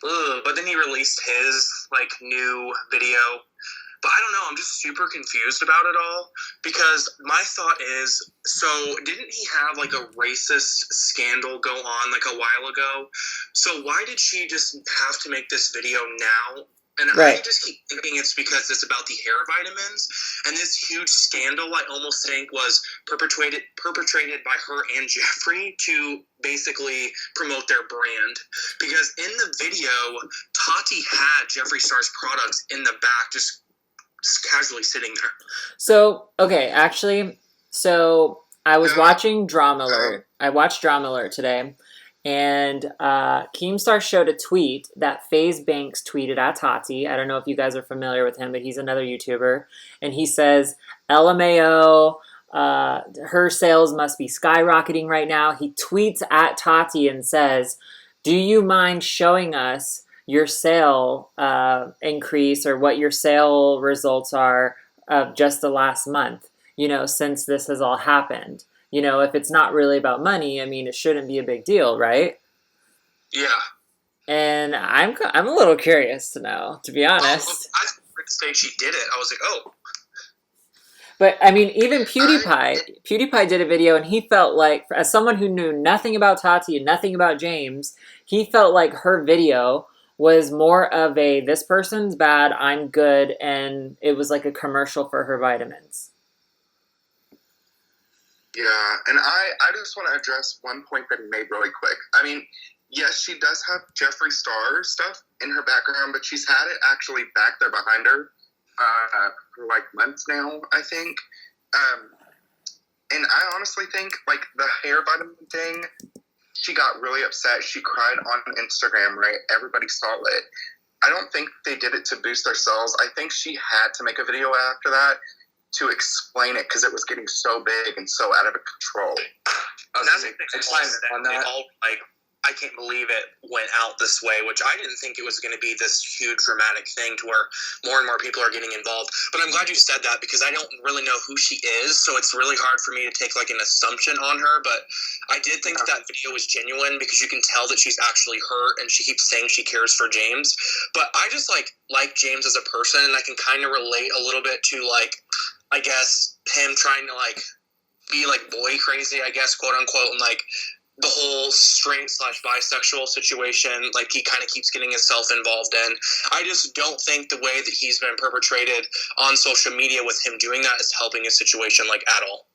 ugh. But then he released his new video. But I don't know, I'm just super confused about it all, because my thought is, so didn't he have a racist scandal go on a while ago? So why did she just have to make this video now? And Right. I just keep thinking it's because it's about the hair vitamins, and this huge scandal I almost think was perpetrated by her and Jeffree to basically promote their brand. Because in the video, Tati had Jeffree Star's products in the back, just casually sitting there. So, okay, actually, I was watching Drama Alert. I watched Drama Alert today, and Keemstar showed a tweet that FaZe Banks tweeted at Tati. I don't know if you guys are familiar with him, but he's another YouTuber. And he says, LMAO, her sales must be skyrocketing right now. He tweets at Tati and says, do you mind showing us your sale increase or what your sale results are of just the last month, since this has all happened? If it's not really about money, I mean, it shouldn't be a big deal, right? Yeah. And I'm a little curious to know, to be honest. I heard say she did it. I was like, oh. But, I mean, even PewDiePie did a video, and he felt like, as someone who knew nothing about Tati and nothing about James, he felt like her video was more of a, this person's bad, I'm good, and it was like a commercial for her vitamins. Yeah, and I just want to address one point that he made really quick. I mean, yes, she does have Jeffree Star stuff in her background, but she's had it actually back there behind her for months now, I think. And I honestly think, the hair vitamin thing, she got really upset. She cried on Instagram, right? Everybody saw it. I don't think they did it to boost their sales. I think she had to make a video after that to explain it because it was getting so big and so out of control. I can't believe it went out this way, which I didn't think it was going to be this huge dramatic thing to where more and more people are getting involved. But I'm glad you said that because I don't really know who she is, so it's really hard for me to take an assumption on her. But I did think that video was genuine because you can tell that she's actually hurt and she keeps saying she cares for James. But I just like James as a person, and I can kind of relate a little bit to I guess him trying to be boy crazy, I guess, quote unquote, and the whole straight/bisexual situation, he kind of keeps getting himself involved in. I just don't think the way that he's been perpetrated on social media with him doing that is helping his situation at all.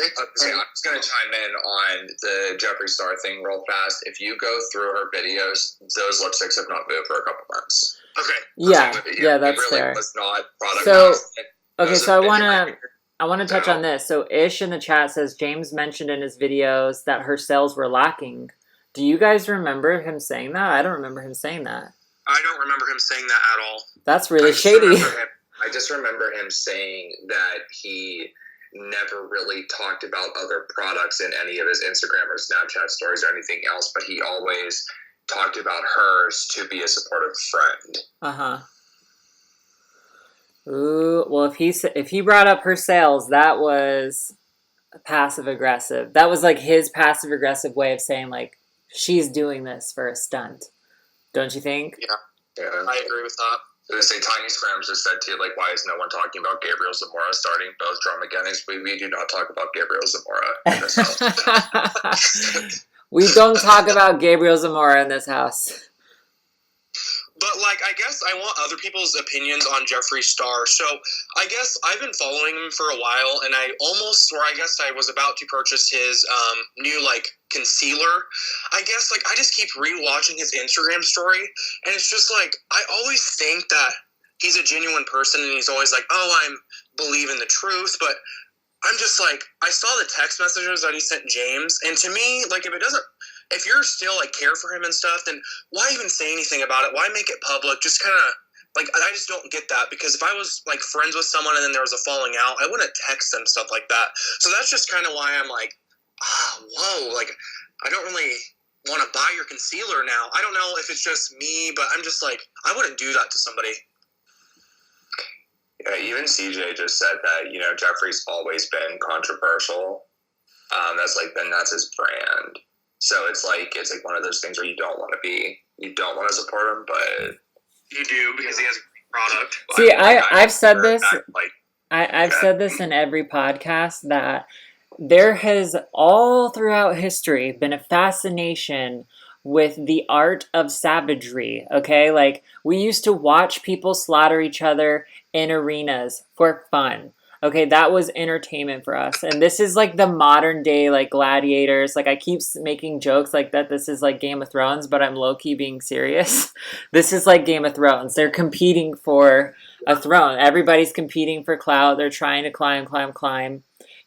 I'm just going to chime in on the Jeffree Star thing real fast. If you go through her videos, those lipsticks have not moved for a couple months. Okay. Yeah, that's it really fair. was not product. So I want to touch on this. So Ish in the chat says James mentioned in his videos that her sales were lacking. Do you guys remember him saying that? I don't remember him saying that. I don't remember him saying that at all. That's really shady. I just remember him saying that he never really talked about other products in any of his Instagram or Snapchat stories or anything else, but he always talked about hers to be a supportive friend. Uh-huh. Ooh, well, if he brought up her sales, that was passive aggressive. That was like his passive aggressive way of saying like she's doing this for a stunt. Don't you think? Yeah, I agree with that. I was gonna say Tiny Scrams just said to you, like, why is no one talking about Gabriel Zamora starting both drum mechanics? We do not talk about Gabriel Zamora in this house. We don't talk about Gabriel Zamora in this house. But, like, I guess I want other people's opinions on Jeffree Star. So, I guess I've been following him for a while, and I was about to purchase his new, like, concealer. I guess, like, I just keep rewatching his Instagram story, and it's just, like, I always think that he's a genuine person, and he's always like, oh, I'm believing the truth, but I'm just, like, I saw the text messages that he sent James, and to me, like, if you're still, like, care for him and stuff, then why even say anything about it? Why make it public? Just kind of, like, I just don't get that, because if I was, like, friends with someone and then there was a falling out, I wouldn't text them stuff like that. So that's just kind of why I'm like, whoa, like, I don't really want to buy your concealer now. I don't know if it's just me, but I'm just like, I wouldn't do that to somebody. Yeah, even CJ just said that, Jeffree's always been controversial. That's his brand. So it's like one of those things where you don't want to support him, but You do, because he has a great product. See, I've said this. I've said this in every podcast that there has all throughout history been a fascination with the art of savagery. Okay, like we used to watch people slaughter each other in arenas for fun. Okay, that was entertainment for us. And this is like the modern day, like gladiators. Like I keep making jokes like that. This is like Game of Thrones, but I'm low-key being serious. This is like Game of Thrones. They're competing for a throne. Everybody's competing for clout. They're trying to climb, to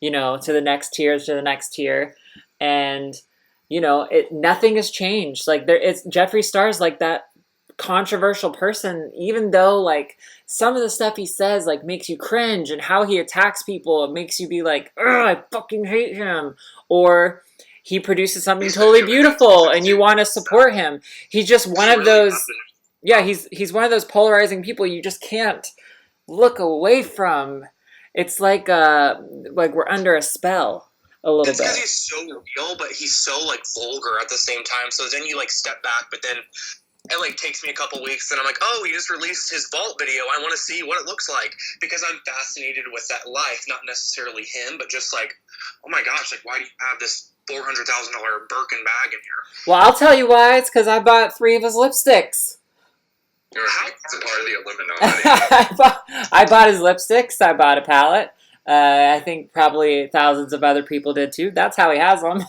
the next tier. And, nothing has changed. Like Jeffree Star's like that controversial person, even though like some of the stuff he says like makes you cringe, and how he attacks people, it makes you be like, ugh, I fucking hate him. Or he produces something totally beautiful and you want to support him. He's just one of those, he's one of those polarizing people you just can't look away from. It's like we're under a spell a little bit. It's because he's so real, but he's so like vulgar at the same time. So then you like step back, but then it like takes me a couple weeks, and I'm like, oh, he just released his vault video. I want to see what it looks like, because I'm fascinated with that life, not necessarily him, but just like, oh my gosh, like why do you have this $400,000 Birkin bag in here? Well, I'll tell you why. It's because I bought 3 of his lipsticks. It's a part of the Illuminati. I bought his lipsticks. I bought a palette. I think probably thousands of other people did too. That's how he has them.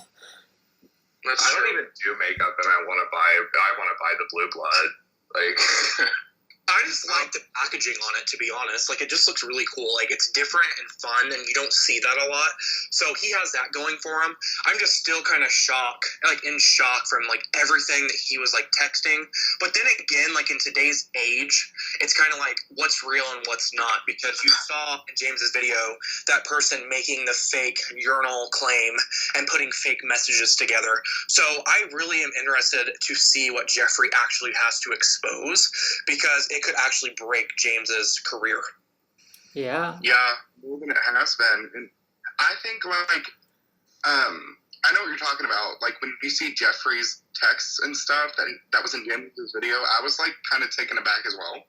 I don't even do makeup, and I want to buy the Blue Blood. Like, I just like the packaging on it, to be honest. Like, it just looks really cool. Like, it's different and fun, and you don't see that a lot. So he has that going for him. I'm just still kind of in shock from, like, everything that he was, like, texting. But then again, like, in today's age, it's kind of like what's real and what's not. Because you saw in James's video that person making the fake urinal claim and putting fake messages together. So I really am interested to see what Jeffree actually has to expose, because it could actually break James's career. Yeah. Yeah, more than it has been. And I think, like, I know what you're talking about. Like, when you see Jeffree's texts and stuff that was in James's video, I was, like, kind of taken aback as well.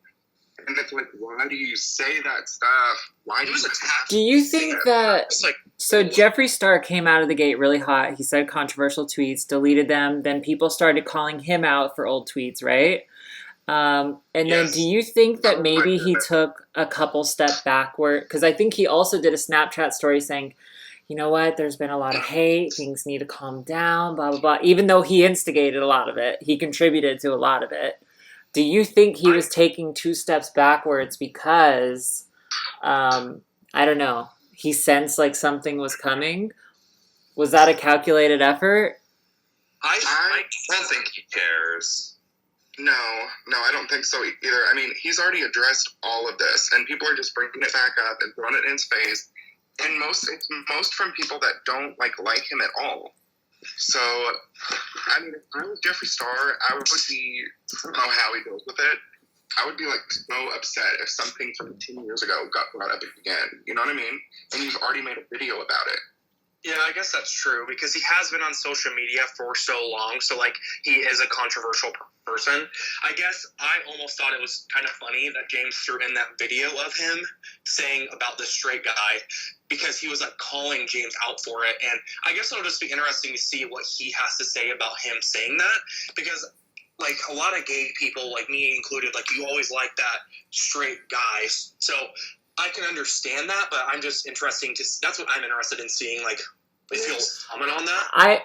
And it's like, why do you say that stuff? Why do you attack? Do you think that... So Jeffree Star came out of the gate really hot. He said controversial tweets, deleted them. Then people started calling him out for old tweets, right? Then do you think that maybe he took a couple steps backward? Because I think he also did a Snapchat story saying, you know what, there's been a lot of hate, things need to calm down, blah, blah, blah. Even though he instigated a lot of it, he contributed to a lot of it. Do you think he was taking 2 steps backwards because, I don't know, he sensed like something was coming? Was that a calculated effort? I don't think he cares. No, I don't think so either. I mean, he's already addressed all of this, and people are just bringing it back up and throwing it in his face. and it's most from people that don't like him at all. So, I mean, if I was Jeffree Star, I would be, I don't know how he deals with it. I would be like so upset if something from 10 years ago got brought up again. You know what I mean? And you've already made a video about it. Yeah, I guess that's true because he has been on social media for so long. So, like, he is a controversial person. I guess I almost thought it was kind of funny that James threw in that video of him saying about the straight guy because he was, like, calling James out for it. And I guess it'll just be interesting to see what he has to say about him saying that because, like, a lot of gay people, like me included, like, you always like that straight guys. So I can understand that, but I'm just that's what I'm interested in seeing, like, if you'll comment on that. I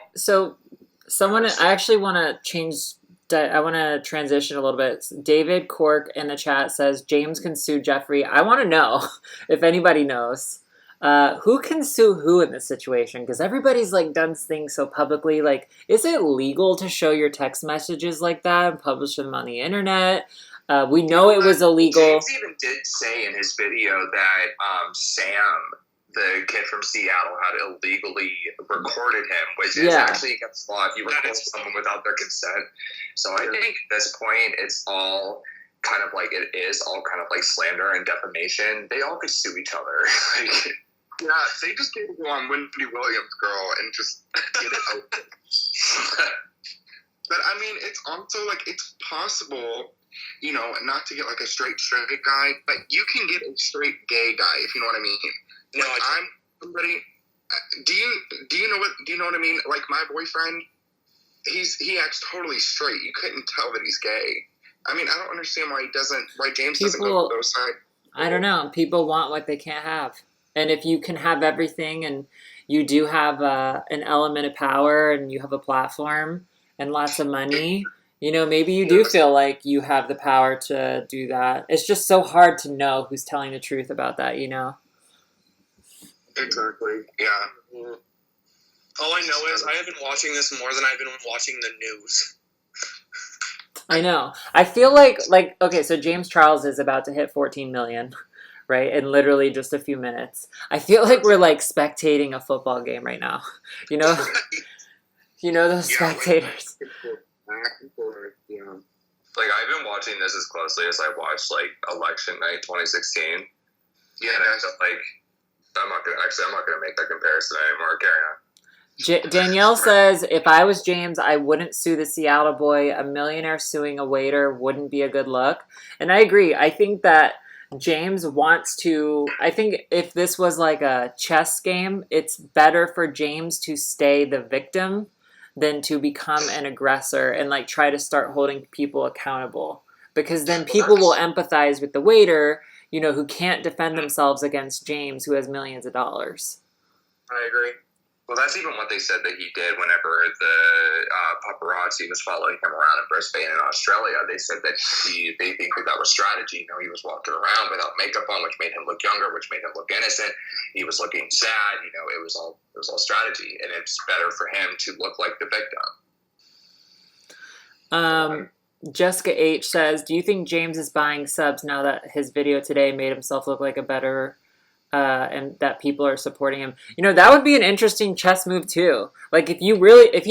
actually want to change. I want to transition a little bit. David Cork in the chat says James can sue Jeffree. I want to know if anybody knows who can sue who in this situation because everybody's like done things so publicly. Like, is it legal to show your text messages like that and publish them on the internet? We know it was illegal. James even did say in his video that Sam, the kid from Seattle, had illegally recorded him, which is actually against law if you record someone without their consent. So I think at this point, it's all kind of like slander and defamation. They all could sue each other. Yeah, they just need to go on Wendy Williams, girl, and just get it open. But I mean, it's also like it's possible, you know, not to get like a straight guy, but you can get a straight gay guy, if you know what I mean. No, like, I'm somebody. Do you know what I mean? Like my boyfriend, he acts totally straight. You couldn't tell that he's gay. I mean, I don't understand why James doesn't go to those sides. I don't know. People want what they can't have, and if you can have everything, and you do have an element of power, and you have a platform and lots of money. You know, maybe you do feel like you have the power to do that. It's just so hard to know who's telling the truth about that, you know? Exactly, yeah. All I know is I have been watching this more than I've been watching the news. I know. I feel like, okay, so James Charles is about to hit 14 million, right? In literally just a few minutes. I feel like we're, like, spectating a football game right now. You know? You know those spectators. Like, I've been watching this as closely as I watched, like, election night 2016. Yeah, I'm not gonna make that comparison anymore. Carry on. Danielle says, if I was James, I wouldn't sue the Seattle boy. A millionaire suing a waiter wouldn't be a good look. And I agree. I think that James wants to, I think if this was like a chess game, it's better for James to stay the victim than to become an aggressor and like try to start holding people accountable. Because then people will empathize with the waiter, you know, who can't defend themselves against James, who has millions of dollars. I agree. Well, that's even what they said that he did whenever the paparazzi was following him around in Brisbane in Australia. They said that they think that was strategy. You know, he was walking around without makeup on, which made him look younger, which made him look innocent. He was looking sad. You know, it was all strategy, and it's better for him to look like the victim. Jessica H says, do you think James is buying subs now that his video today made himself look like a better, and that people are supporting him? You know, that would be an interesting chess move too. Like if he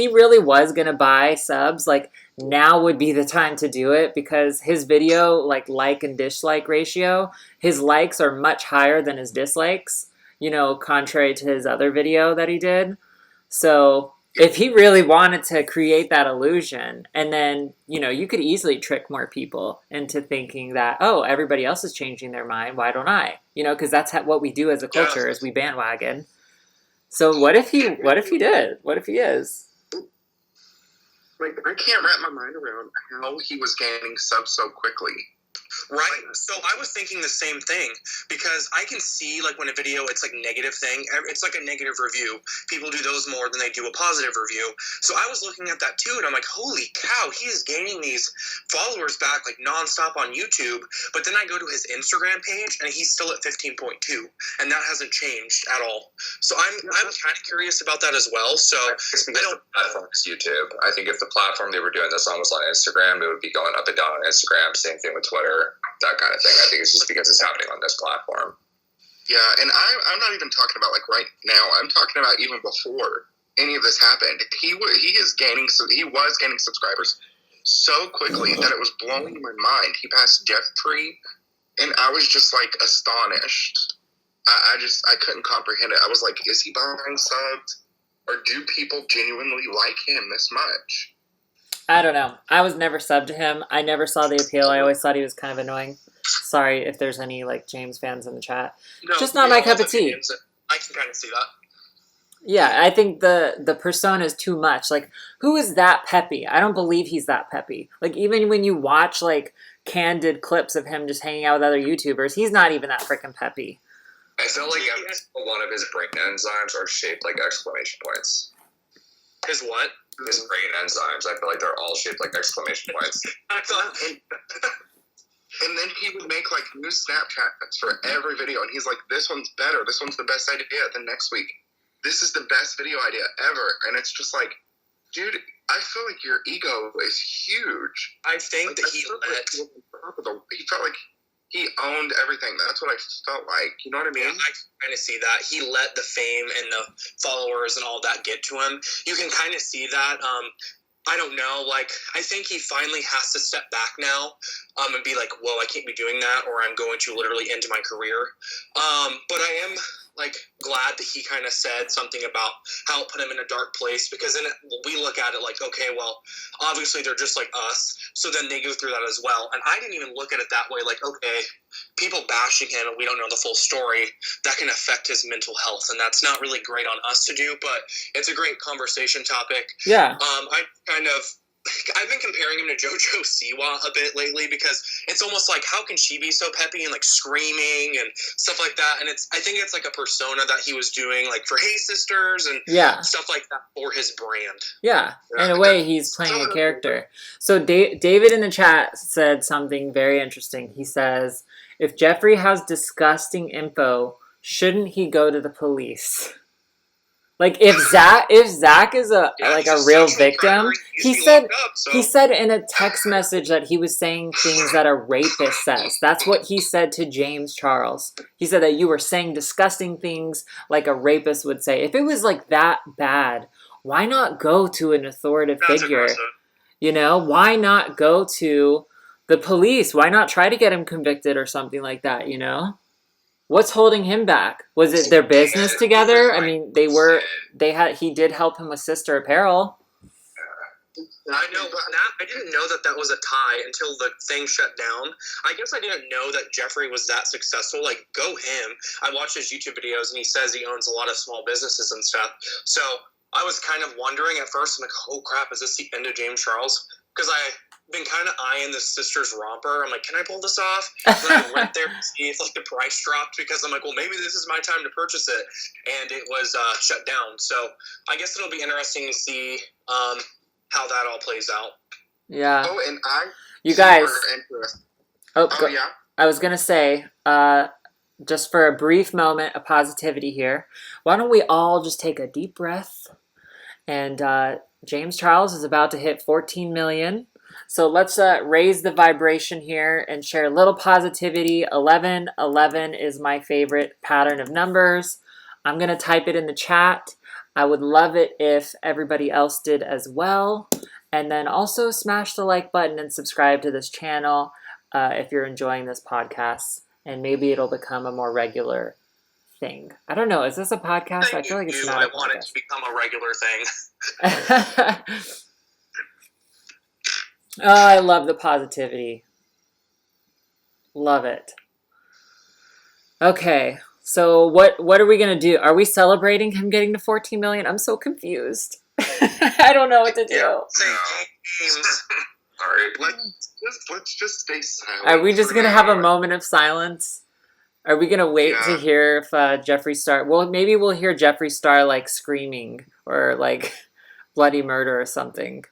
really was going to buy subs, like now would be the time to do it because his video, like and dislike ratio, his likes are much higher than his dislikes, you know, contrary to his other video that he did. So if he really wanted to create that illusion, and then, you know, you could easily trick more people into thinking that, oh, everybody else is changing their mind, why don't I? You know, because that's what we do as a culture, is we bandwagon. So what if he did? What if he is? Like, I can't wrap my mind around how he was gaining subs so quickly. Right? So I was thinking the same thing because I can see like when a video, it's like negative thing. It's like a negative review. People do those more than they do a positive review. So I was looking at that too and I'm like, holy cow, he is gaining these followers back like nonstop on YouTube. But then I go to his Instagram page and he's still at 15.2 and that hasn't changed at all. So I'm kind of curious about that as well. So it's because the platform is YouTube. I think if the platform they were doing this on was on Instagram, it would be going up and down on Instagram. Same thing with Twitter. That kind of thing. I think it's just because it's happening on this platform. Yeah, and I'm not even talking about like right now. I'm talking about even before any of this happened. He was gaining subscribers so quickly that it was blowing my mind. He passed Jeffree, and I was just like astonished. I couldn't comprehend it. I was like, is he buying subs, or do people genuinely like him this much? I don't know. I was never subbed to him. I never saw the appeal. I always thought he was kind of annoying. Sorry if there's any like James fans in the chat. No, Just not my cup of tea. I can kind of see that. Yeah, I think the persona is too much. Like, who is that peppy? I don't believe he's that peppy. Like, even when you watch like candid clips of him just hanging out with other YouTubers, he's not even that freaking peppy. I feel like every single one of his brain enzymes are shaped like exclamation points. His what? His brain enzymes, I feel like they're all shaped like exclamation points. And then he would make like new Snapchats for every video, and he's like, "This one's better. This one's the best idea." Then next week, "This is the best video idea ever," and it's just like, dude, I feel like your ego is huge. I think like, that he felt like he owned everything. That's what I felt like. You know what I mean? Yeah, I kind of see that. He let the fame and the followers and all that get to him. You can kind of see that. I don't know. Like, I think he finally has to step back now and be like, whoa, I can't be doing that, or I'm going to literally end my career. But I am like glad that he kind of said something about how it put him in a dark place, because then we look at it like, okay, well, obviously they're just like us, so then they go through that as well. And I didn't even look at it that way, like, okay, people bashing him and we don't know the full story, that can affect his mental health, and that's not really great on us to do, but it's a great conversation topic. Yeah. I've been comparing him to JoJo Siwa a bit lately, because it's almost like, how can she be so peppy and like screaming and stuff like that? And I think it's like a persona that he was doing like for Hey Sisters and stuff like that for his brand. Yeah, in a way he's playing a character. So David in the chat said something very interesting. He says, if Jeffree has disgusting info, shouldn't he go to the police? Like, if Zach is a real victim, he said in a text message that he was saying things that a rapist says. That's what he said to James Charles. He said that you were saying disgusting things like a rapist would say. If it was like that bad, why not go to an authoritative figure? Aggressive. You know, why not go to the police? Why not try to get him convicted or something like that, you know? What's holding him back? Was it their business together? I mean, he did help him with Sister Apparel. I know, but I didn't know that was a tie until the thing shut down. I guess I didn't know that Jeffree was that successful. Like, go him. I watched his YouTube videos, and he says he owns a lot of small businesses and stuff. So I was kind of wondering at first, I'm like, oh crap, is this the end of James Charles? Because I've been kind of eyeing the Sisters romper. I'm like, can I pull this off? And then I went there to see if like the price dropped, because I'm like, well, maybe this is my time to purchase it. And it was shut down. So I guess it'll be interesting to see how that all plays out. Yeah. Oh, and you guys. Yeah. I was gonna say, just for a brief moment of positivity here, why don't we all just take a deep breath? And James Charles is about to hit 14 million. So let's raise the vibration here and share a little positivity. 11 is my favorite pattern of numbers. I'm going to type it in the chat. I would love it if everybody else did as well. And then also smash the like button and subscribe to this channel if you're enjoying this podcast. And maybe it'll become a more regular thing. I don't know. Is this a podcast? I feel like it's not a podcast. I want it to become a regular thing. Oh, I love the positivity. Love it. Okay, so what are we going to do? Are we celebrating him getting to 14 million? I'm so confused. I don't know what to do. Alright, let's just stay silent. Are we just going to have a moment of silence? Are we going to wait to hear if Jeffree Star... Well, maybe we'll hear Jeffree Star, like, screaming or, like, bloody murder or something.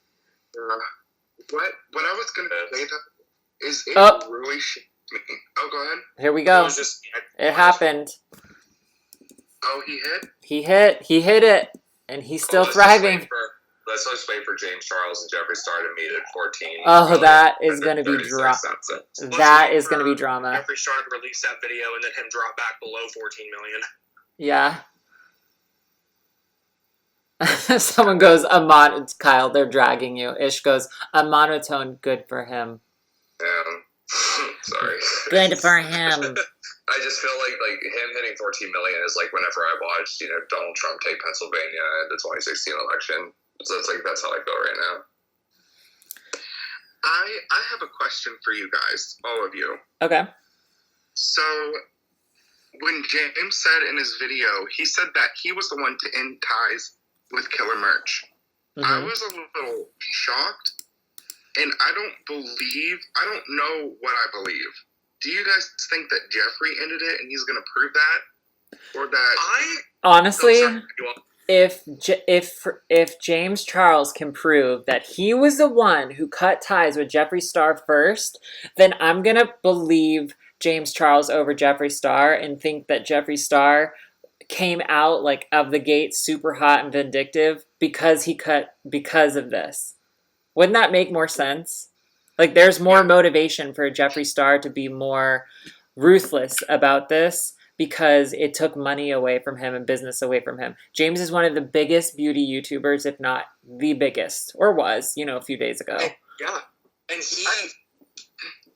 What I was going to say that is it really shocked me. Oh, go ahead. Here we go. It happened. Oh, he hit? He hit it, and he's still thriving. let's just wait for James Charles and Jeffree Star to meet at 14. Oh, that is going to be 36 drama. cents. That is going to be drama. Jeffree Star to release that video and then him drop back below 14 million. Yeah. Someone goes, Kyle, they're dragging you. Ish goes, a monotone, good for him. Sorry. Good for him. I just feel like him hitting 14 million is like whenever I watched, Donald Trump take Pennsylvania in the 2016 election. So that's how I feel right now. I have a question for you guys, all of you. Okay. So, when James said in his video, he said that he was the one to end ties with Killer Merch. Mm-hmm. I was a little shocked, and I don't know what I believe. Do you guys think that Jeffree ended it and he's going to prove that? Or that... Honestly, if James Charles can prove that he was the one who cut ties with Jeffree Star first, then I'm going to believe James Charles over Jeffree Star and think that Jeffree Star came out of the gate super hot and vindictive because of this. Wouldn't that make more sense? There's more motivation for Jeffree Star to be more ruthless about this because it took money away from him and business away from him. James is one of the biggest beauty YouTubers, if not the biggest, or was, a few days ago. Yeah, and he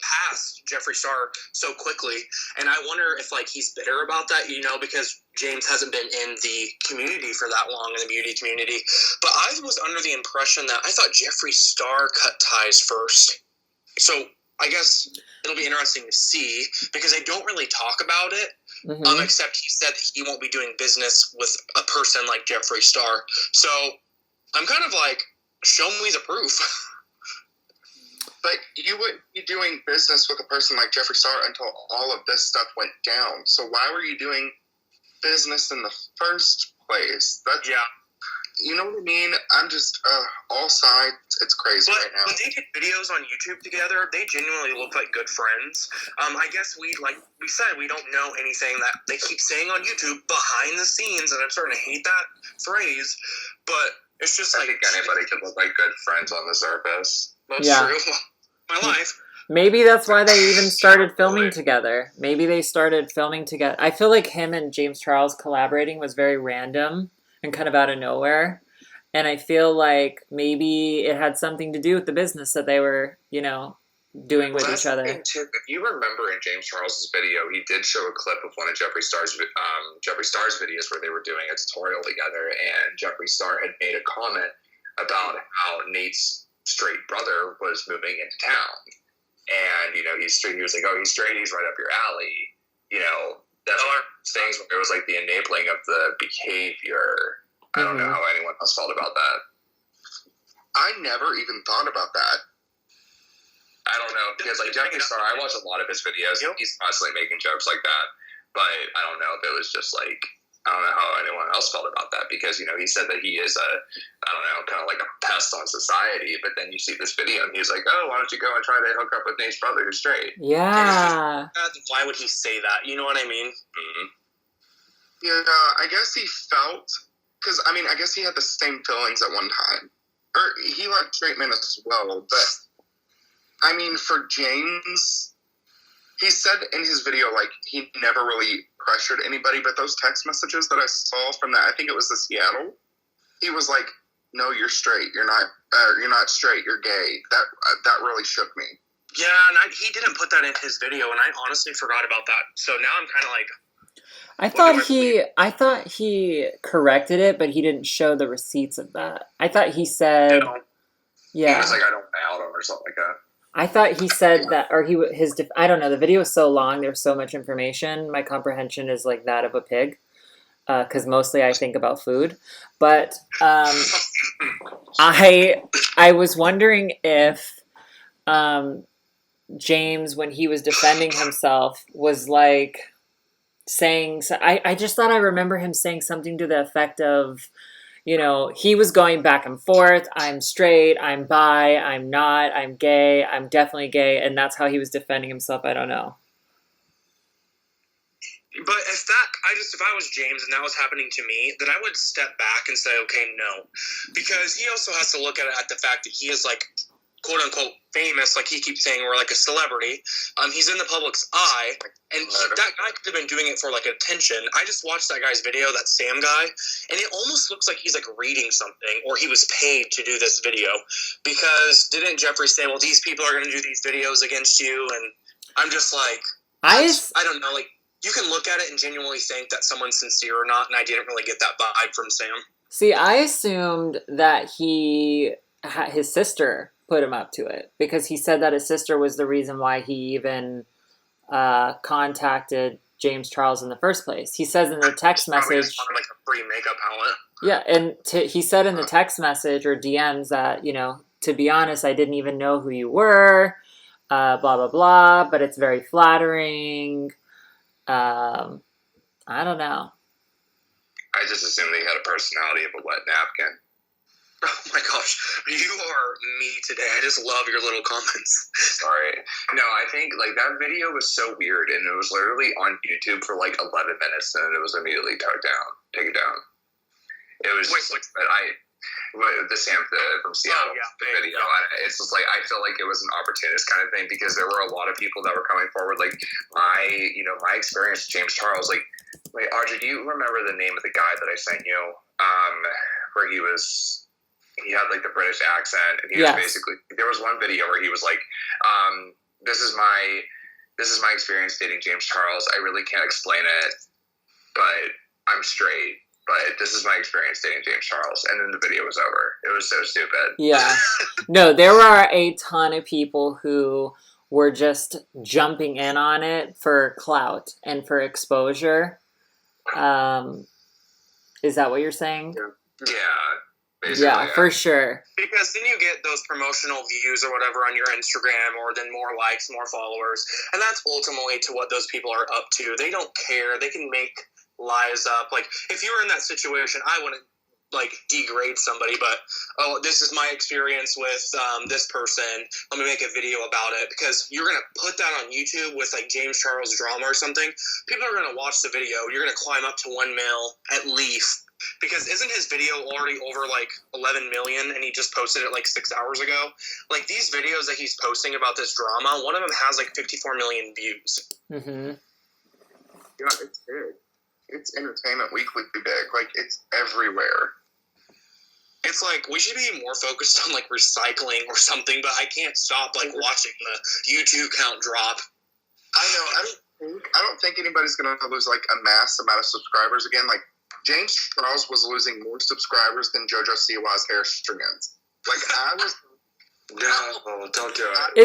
passed Jeffree Star so quickly, and I wonder if he's bitter about that, because James hasn't been in the community for that long, in the beauty community. But I was under the impression that I thought Jeffree Star cut ties first. So I guess it'll be interesting to see, because they don't really talk about it, except he said that he won't be doing business with a person like Jeffree Star. So I'm kind of show me the proof. But you wouldn't be doing business with a person like Jeffree Star until all of this stuff went down. So why were you doing business in the first place? Yeah. You know what I mean? I'm just, all sides, it's crazy right now. When they did videos on YouTube together, they genuinely look like good friends. I guess we said, we don't know anything that they keep saying on YouTube behind the scenes, and I'm starting to hate that phrase, but it's just I think anybody can look like good friends on the surface. That's true. My life. Maybe that's why they even started filming together. Maybe they started filming together. I feel like him and James Charles collaborating was very random and kind of out of nowhere. And I feel like maybe it had something to do with the business that they were, doing with each other. Too, if you remember in James Charles's video, he did show a clip of one of Jeffree Star's videos where they were doing a tutorial together, and Jeffree Star had made a comment about how Nate's straight brother was moving into town. And, he's straight. He was like, oh, he's straight. He's right up your alley. That's one of those things where it was the enabling of the behavior. I don't know how anyone else felt about that. I never even thought about that. I don't know, because Jeffree Star, I watch a lot of his videos. He's constantly making jokes like that. But I don't know if it was just I don't know how anyone else felt about that, because, he said that he is kind of like a pest on society, but then you see this video and he's like, oh, why don't you go and try to hook up with Nate's brother who's straight? Yeah. Why would he say that? You know what I mean? Mm-hmm. Yeah, I guess he felt, because, I guess he had the same feelings at one time. Or he liked straight men as well, but, for James, he said in his video, he never really pressured anybody, but those text messages that I saw from that, I think it was the Seattle, he was like, no, you're straight, you're not straight, you're gay. That really shook me. Yeah, and he didn't put that in his video, and I honestly forgot about that. So now I'm kind of I thought he corrected it, but he didn't show the receipts of that. I thought he said, yeah. He was like, I don't out him or something like that. I thought he said that, or I don't know, the video was so long, there's so much information, my comprehension is like that of a pig, because mostly I think about food, but I was wondering if James, when he was defending himself, was saying, I just thought I remember him saying something to the effect of, he was going back and forth. I'm straight. I'm bi. I'm not. I'm gay. I'm definitely gay. And that's how he was defending himself. I don't know. But if I was James and that was happening to me, then I would step back and say, okay, no. Because he also has to look at it at the fact that he is like, quote unquote, famous, like he keeps saying, or like a celebrity. He's in the public's eye, and that guy could have been doing it for like attention. I just watched that guy's video, that Sam guy, and it almost looks like he's like reading something, or he was paid to do this video. Because didn't Jeffree say, well, these people are going to do these videos against you? And I'm just like, I don't know, like, you can look at it and genuinely think that someone's sincere or not, and I didn't really get that vibe from Sam. See, I assumed that his sister put him up to it, because he said that his sister was the reason why he even contacted James Charles in the first place. He says in the text message, just wanted, like, a free makeup palette. Yeah, and he said in the text message or DMs that, you know, to be honest, I didn't even know who you were, blah blah blah, but it's very flattering. I don't know. I just assumed they had a personality of a wet napkin. Oh my gosh, you are me today. I just love your little comments. Sorry. No, I think like that video was so weird, and it was literally on YouTube for like 11 minutes, and it was immediately taken down. It was the Sam from Seattle video. It's just like I feel like it was an opportunist kind of thing, because there were a lot of people that were coming forward. Like my experience with James Charles. Like Audrey, do you remember the name of the guy that I sent you? Where he had like the British accent, and he was basically, there was one video where he was like, this is my experience dating James Charles. I really can't explain it, but I'm straight. But this is my experience dating James Charles. And then the video was over. It was so stupid. Yeah. No, there are a ton of people who were just jumping in on it for clout and for exposure. Is that what you're saying? Yeah. Basically, yeah, for sure. Because then you get those promotional views or whatever on your Instagram, or then more likes, more followers. And that's ultimately to what those people are up to. They don't care. They can make lies up. Like, if you were in that situation, I wouldn't, like, degrade somebody, but, oh, this is my experience with this person. Let me make a video about it. Because you're going to put that on YouTube with, like, James Charles drama or something. People are going to watch the video. You're going to climb up to 1 mil at least. Because isn't his video already over, like, 11 million, and he just posted it, like, 6 hours ago? Like, these videos that he's posting about this drama, one of them has, like, 54 million views. Mm-hmm. Yeah, it's big. It's Entertainment Weekly big. Like, it's everywhere. It's like, we should be more focused on, like, recycling or something, but I can't stop, like, watching the YouTube count drop. I know. I don't think anybody's going to lose, like, a mass amount of subscribers again. Like, James Charles was losing more subscribers than JoJo Siwa's hair strings. Like, I was... No, don't do it.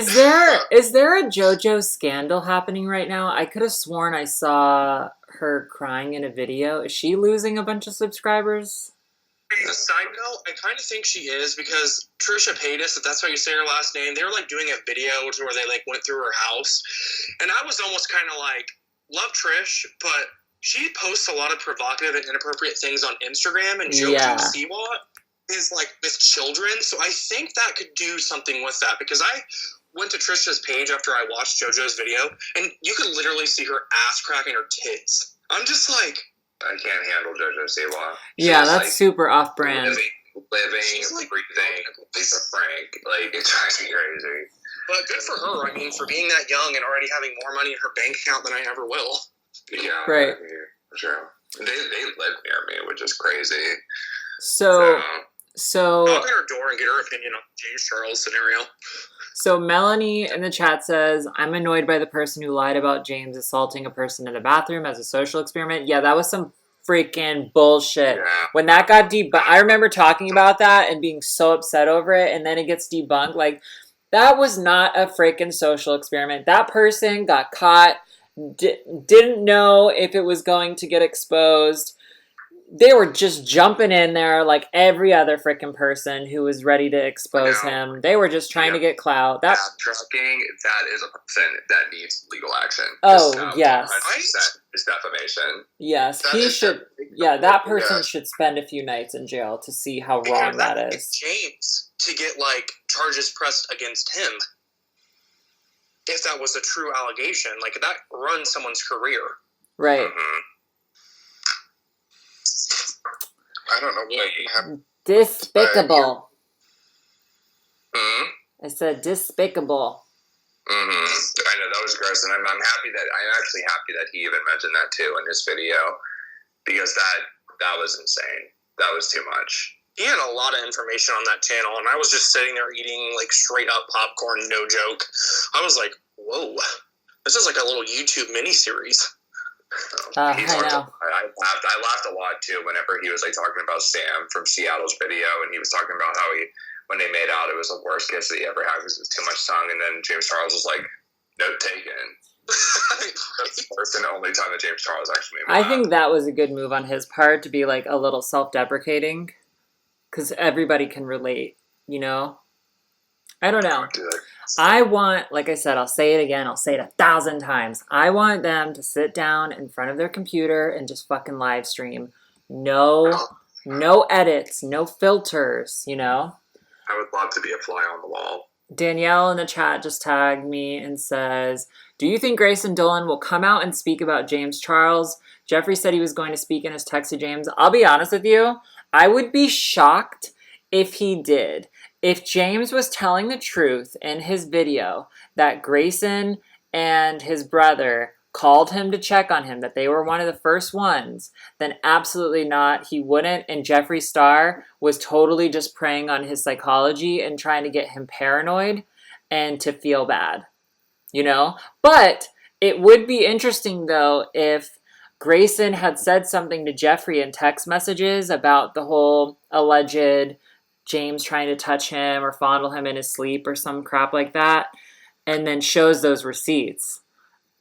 Is there a JoJo scandal happening right now? I could have sworn I saw her crying in a video. Is she losing a bunch of subscribers? Side note, I kind of think she is, because Trisha Paytas, if that's how you say her last name, they were, like, doing a video where they, like, went through her house. And I was almost kind of like, love Trish, but she posts a lot of provocative and inappropriate things on Instagram, and JoJo Siwa is, like, with children, so I think that could do something with that, because I went to Trisha's page after I watched JoJo's video, and you could literally see her ass cracking her tits. I'm just like... I can't handle JoJo Siwa. Yeah, that's like, super off-brand. Living, she's like breathing, Lisa Frank. Like, it drives me crazy. But good for her. I mean, for being that young and already having more money in her bank account than I ever will. Yeah, right. For sure. They live near me, which is crazy. So knock on her door and get her opinion on the James Charles scenario. So Melanie in the chat says, I'm annoyed by the person who lied about James assaulting a person in a bathroom as a social experiment. Yeah, that was some freaking bullshit. Yeah. When that got debunked, I remember talking about that and being so upset over it, and then it gets debunked. Like, that was not a freaking social experiment. That person got caught, didn't know if it was going to get exposed. They were just jumping in there like every other freaking person who was ready to expose him. They were just trying to get clout. Trucking, that is a person that needs legal action. Oh, yes. 100% is defamation. Yes, he should. Yeah, that person should spend a few nights in jail to see how wrong that is. James to get, like, charges pressed against him. If that was a true allegation, like, that runs someone's career. Right. I don't know what happened. Despicable. Mm-hmm. I said despicable. I know, that was gross, and I'm actually happy that he even mentioned that too in his video, because that was insane. That was too much. He had a lot of information on that channel, and I was just sitting there eating like straight up popcorn, no joke. I was like, whoa, this is like a little YouTube mini-series. I know. I laughed a lot too whenever he was like talking about Sam from Seattle's video, and he was talking about how when they made out, it was the worst kiss that he ever had because it was too much tongue, and then James Charles was like, note taken. That's the first and only time that James Charles actually made me laugh. think that was a good move on his part to be like a little self-deprecating, because everybody can relate, you know? I don't know. I want, like I said, I'll say it again, I'll say it 1,000 times. I want them to sit down in front of their computer and just fucking live stream. No edits, no filters, you know? I would love to be a fly on the wall. Danielle in the chat just tagged me and says, do you think Grayson Dolan will come out and speak about James Charles? Jeffree said he was going to speak in his text to James. I'll be honest with you, I would be shocked if he did. If James was telling the truth in his video that Grayson and his brother called him to check on him, that they were one of the first ones, then absolutely not, he wouldn't. And Jeffree Star was totally just preying on his psychology and trying to get him paranoid and to feel bad, you know? But it would be interesting, though, if Grayson had said something to Jeffree in text messages about the whole alleged James trying to touch him or fondle him in his sleep or some crap like that, and then shows those receipts.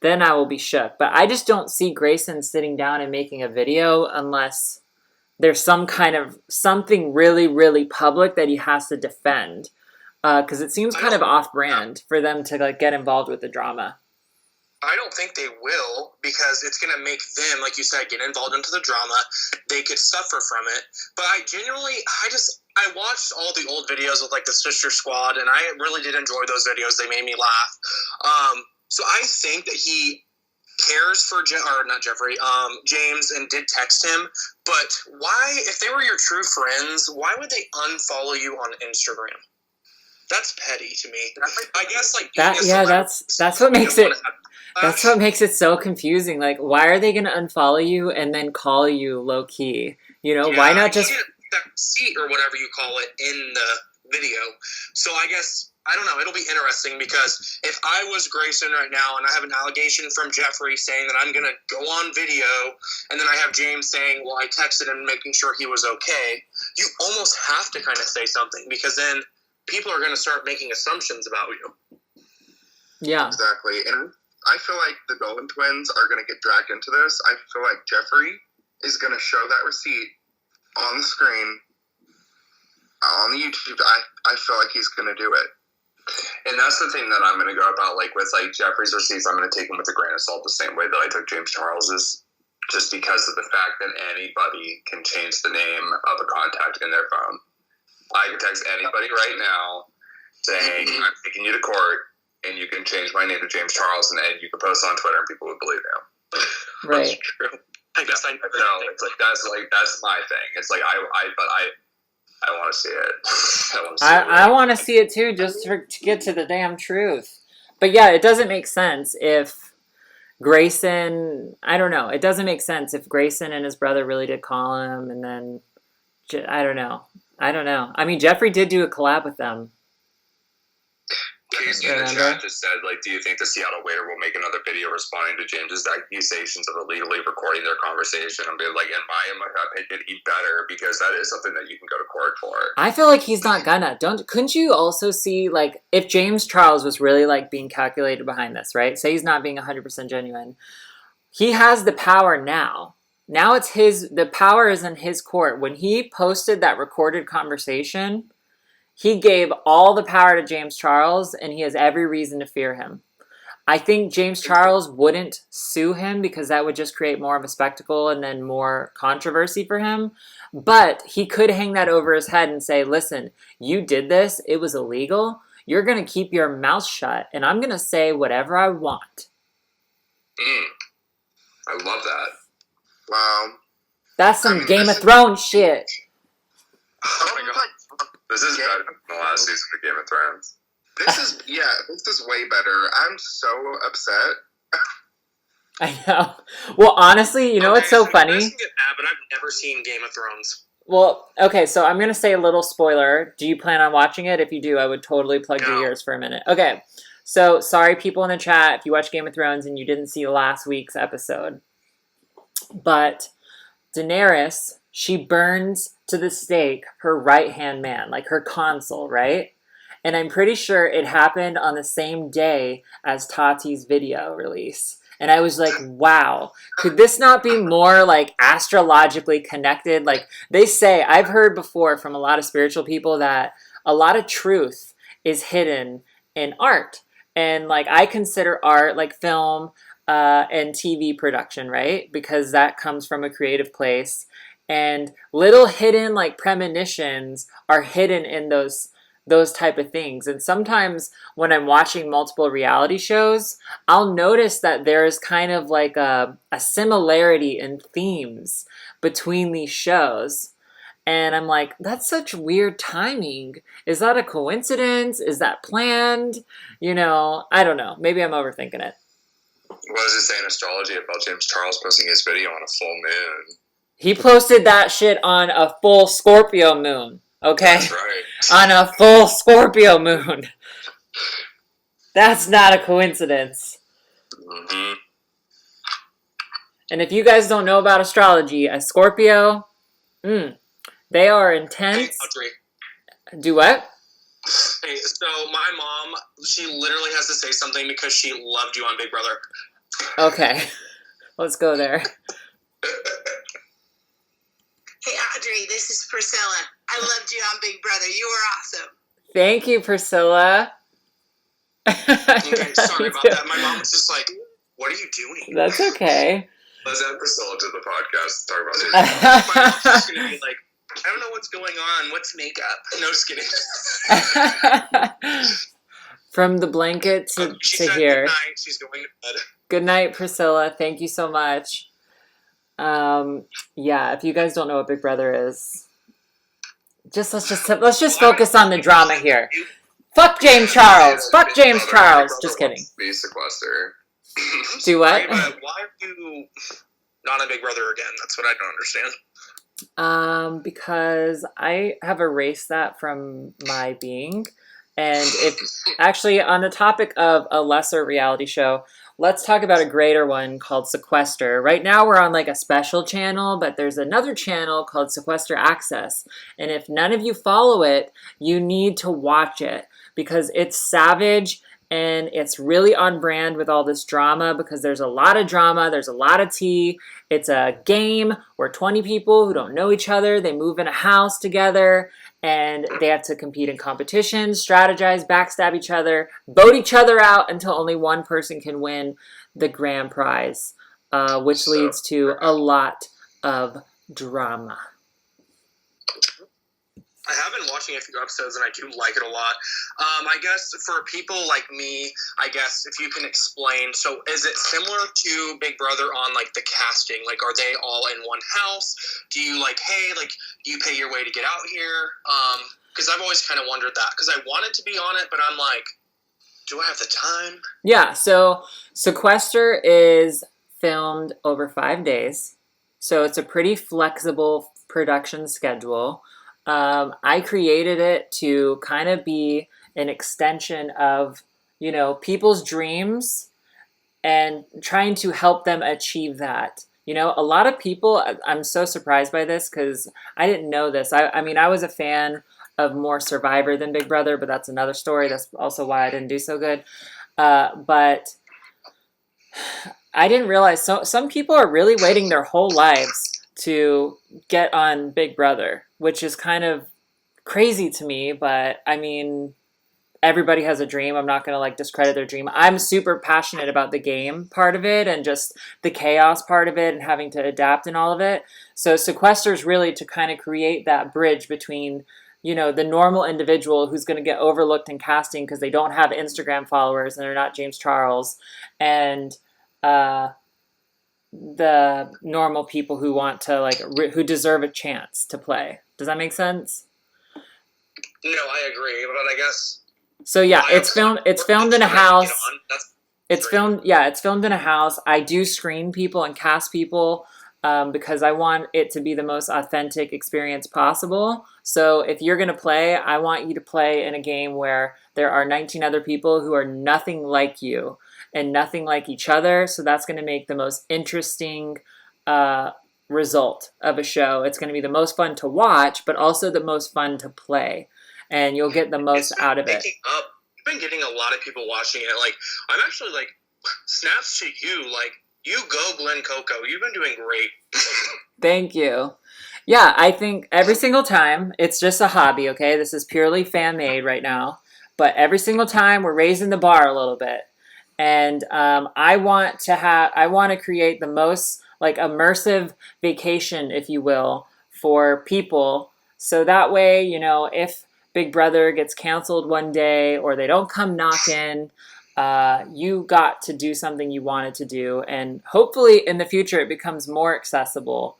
Then I will be shook. But I just don't see Grayson sitting down and making a video unless there's some kind of something really, really public that he has to defend. Because it seems kind of off-brand for them to like get involved with the drama. I don't think they will, because it's going to make them, like you said, get involved into the drama. They could suffer from it. But I watched all the old videos with like the Sister Squad, and I really did enjoy those videos. They made me laugh. So I think that he cares for James, and did text him. But why, if they were your true friends, why would they unfollow you on Instagram? That's petty to me. I guess like that. Yeah, that's what makes it. That's what makes it so confusing. Like, why are they going to unfollow you and then call you low key? You know, why not just that seat or whatever you call it in the video? So I guess, I don't know. It'll be interesting, because if I was Grayson right now and I have an allegation from Jeffree saying that I'm going to go on video, and then I have James saying, well, I texted him making sure he was okay, you almost have to kind of say something, because then people are going to start making assumptions about you. Yeah. Exactly. And I feel like the Dolan twins are going to get dragged into this. I feel like Jeffree is going to show that receipt on the screen, on the YouTube. I feel like he's going to do it. And that's the thing that I'm going to go about, like, with, like, Jeffree's receipts, I'm going to take them with a grain of salt the same way that I took James Charles's, just because of the fact that anybody can change the name of a contact in their phone. I can text anybody right now saying, I'm taking you to court, and you can change my name to James Charles, and then you can post on Twitter, and people would believe you. right? That's true. I guess I never No, it's like that's my thing. It's like I want to see it. I want to see it too, just to get to the damn truth. But yeah, it doesn't make sense if Grayson. I don't know. It doesn't make sense if Grayson and his brother really did call him, and then I don't know. I mean, Jeffree did do a collab with them. Casey in the chat just said, like, do you think the Seattle waiter will make another video responding to James's accusations of illegally recording their conversation? And be like, in my opinion, he better, because that is something that you can go to court for. I feel like he's not gonna. Couldn't you also see, like, if James Charles was really, like, being calculated behind this, right? Say he's not being 100% genuine. He has the power now. Now it's the power is in his court. When he posted that recorded conversation, he gave all the power to James Charles, and he has every reason to fear him. I think James Charles wouldn't sue him because that would just create more of a spectacle and then more controversy for him. But he could hang that over his head and say, listen, you did this. It was illegal. You're going to keep your mouth shut, and I'm going to say whatever I want. I love that. Wow. That's some Game of Thrones shit. Oh my god. This is better than the last season of Game of Thrones. This is way better. I'm so upset. I know. Well, honestly, you know what's so funny? I get mad, but I've never seen Game of Thrones. Well, okay, so I'm going to say a little spoiler. Do you plan on watching it? If you do, I would totally plug your ears for a minute. Okay, so sorry, people in the chat, if you watch Game of Thrones and you didn't see last week's episode. But Daenerys, she burns to the stake her right-hand man, like her consul, right? And I'm pretty sure it happened on the same day as Tati's video release. And I was like, wow, could this not be more like astrologically connected? Like they say, I've heard before from a lot of spiritual people that a lot of truth is hidden in art. And like I consider art like film and TV production, right? Because that comes from a creative place. And little hidden like premonitions are hidden in those type of things. And sometimes when I'm watching multiple reality shows, I'll notice that there's kind of like a similarity in themes between these shows. And I'm like, that's such weird timing. Is that a coincidence? Is that planned? You know, I don't know. Maybe I'm overthinking it. What does it say in astrology about James Charles posting his video on a full moon? He posted that shit on a full Scorpio moon. Okay? That's right. On a full Scorpio moon. That's not a coincidence. Mm-hmm. And if you guys don't know about astrology, a Scorpio, they are intense. Audrey. Do what? Hey, so my mom, she literally has to say something because she loved you on Big Brother. Okay. Let's go there. Hey, Audrey, this is Priscilla. I loved you on Big Brother. You were awesome. Thank you, Priscilla. Okay, sorry about that. My mom was just like, what are you doing? That's okay. Let's add Priscilla to the podcast to talk about it. My mom's just going to be like, I don't know what's going on. What's makeup? No, just kidding. From the blanket to here. Good night. She's going to bed. Good night, Priscilla. Thank you so much. Yeah, if you guys don't know what Big Brother is, let's just focus on the drama here. Fuck James Charles. Fuck James Charles. Just kidding. Be Sequester. Do what? Why are you not on Big Brother again? That's what I don't understand. Because I have erased that from my being. And if actually on the topic of a lesser reality show, let's talk about a greater one called Sequester. Right now we're on like a special channel, but there's another channel called Sequester Access. And if none of you follow it, you need to watch it because it's savage and it's really on brand with all this drama because there's a lot of drama, there's a lot of tea. It's a game where 20 people who don't know each other, they move in a house together and they have to compete in competitions, strategize, backstab each other, vote each other out until only one person can win the grand prize, which leads to a lot of drama. I have been watching a few episodes and I do like it a lot. I guess for people like me, I guess if you can explain, so is it similar to Big Brother on like the casting? Like are they all in one house? Do you like, hey, like do you pay your way to get out here? Because I've always kind of wondered that because I wanted to be on it, but I'm like, do I have the time? Yeah, so Sequester is filmed over 5 days. So it's a pretty flexible production schedule. I created it to kind of be an extension of, you know, people's dreams and trying to help them achieve that. You know, a lot of people, I'm so surprised by this because I didn't know this. I mean, I was a fan of more Survivor than Big Brother, but that's another story. That's also why I didn't do so good. But I didn't realize some people are really waiting their whole lives to get on Big Brother, which is kind of crazy to me, but I mean, everybody has a dream. I'm not going to like discredit their dream. I'm super passionate about the game part of it and just the chaos part of it and having to adapt and all of it. So Sequester is really to kind of create that bridge between, you know, the normal individual who's going to get overlooked in casting because they don't have Instagram followers and they're not James Charles, and the normal people who want to like who deserve a chance to play. Does that make sense? No, I agree, but I guess. So yeah, it's filmed in a house. It's great. filmed in a house. I do screen people and cast people because I want it to be the most authentic experience possible. So if you're going to play, I want you to play in a game where there are 19 other people who are nothing like you and nothing like each other. So that's going to make the most interesting result of a show. It's going to be the most fun to watch, but also the most fun to play. And you'll get the most out of it. I've been getting a lot of people watching it. Like, I'm actually like, snaps to you. Like, you go, Glenn Coco. You've been doing great. Thank you. Yeah, I think every single time, it's just a hobby, okay? This is purely fan-made right now. But every single time, we're raising the bar a little bit. And I want to create the most, like, immersive vacation, if you will, for people. So that way, you know, if Big Brother gets canceled one day or they don't come knocking, you got to do something you wanted to do. And hopefully in the future it becomes more accessible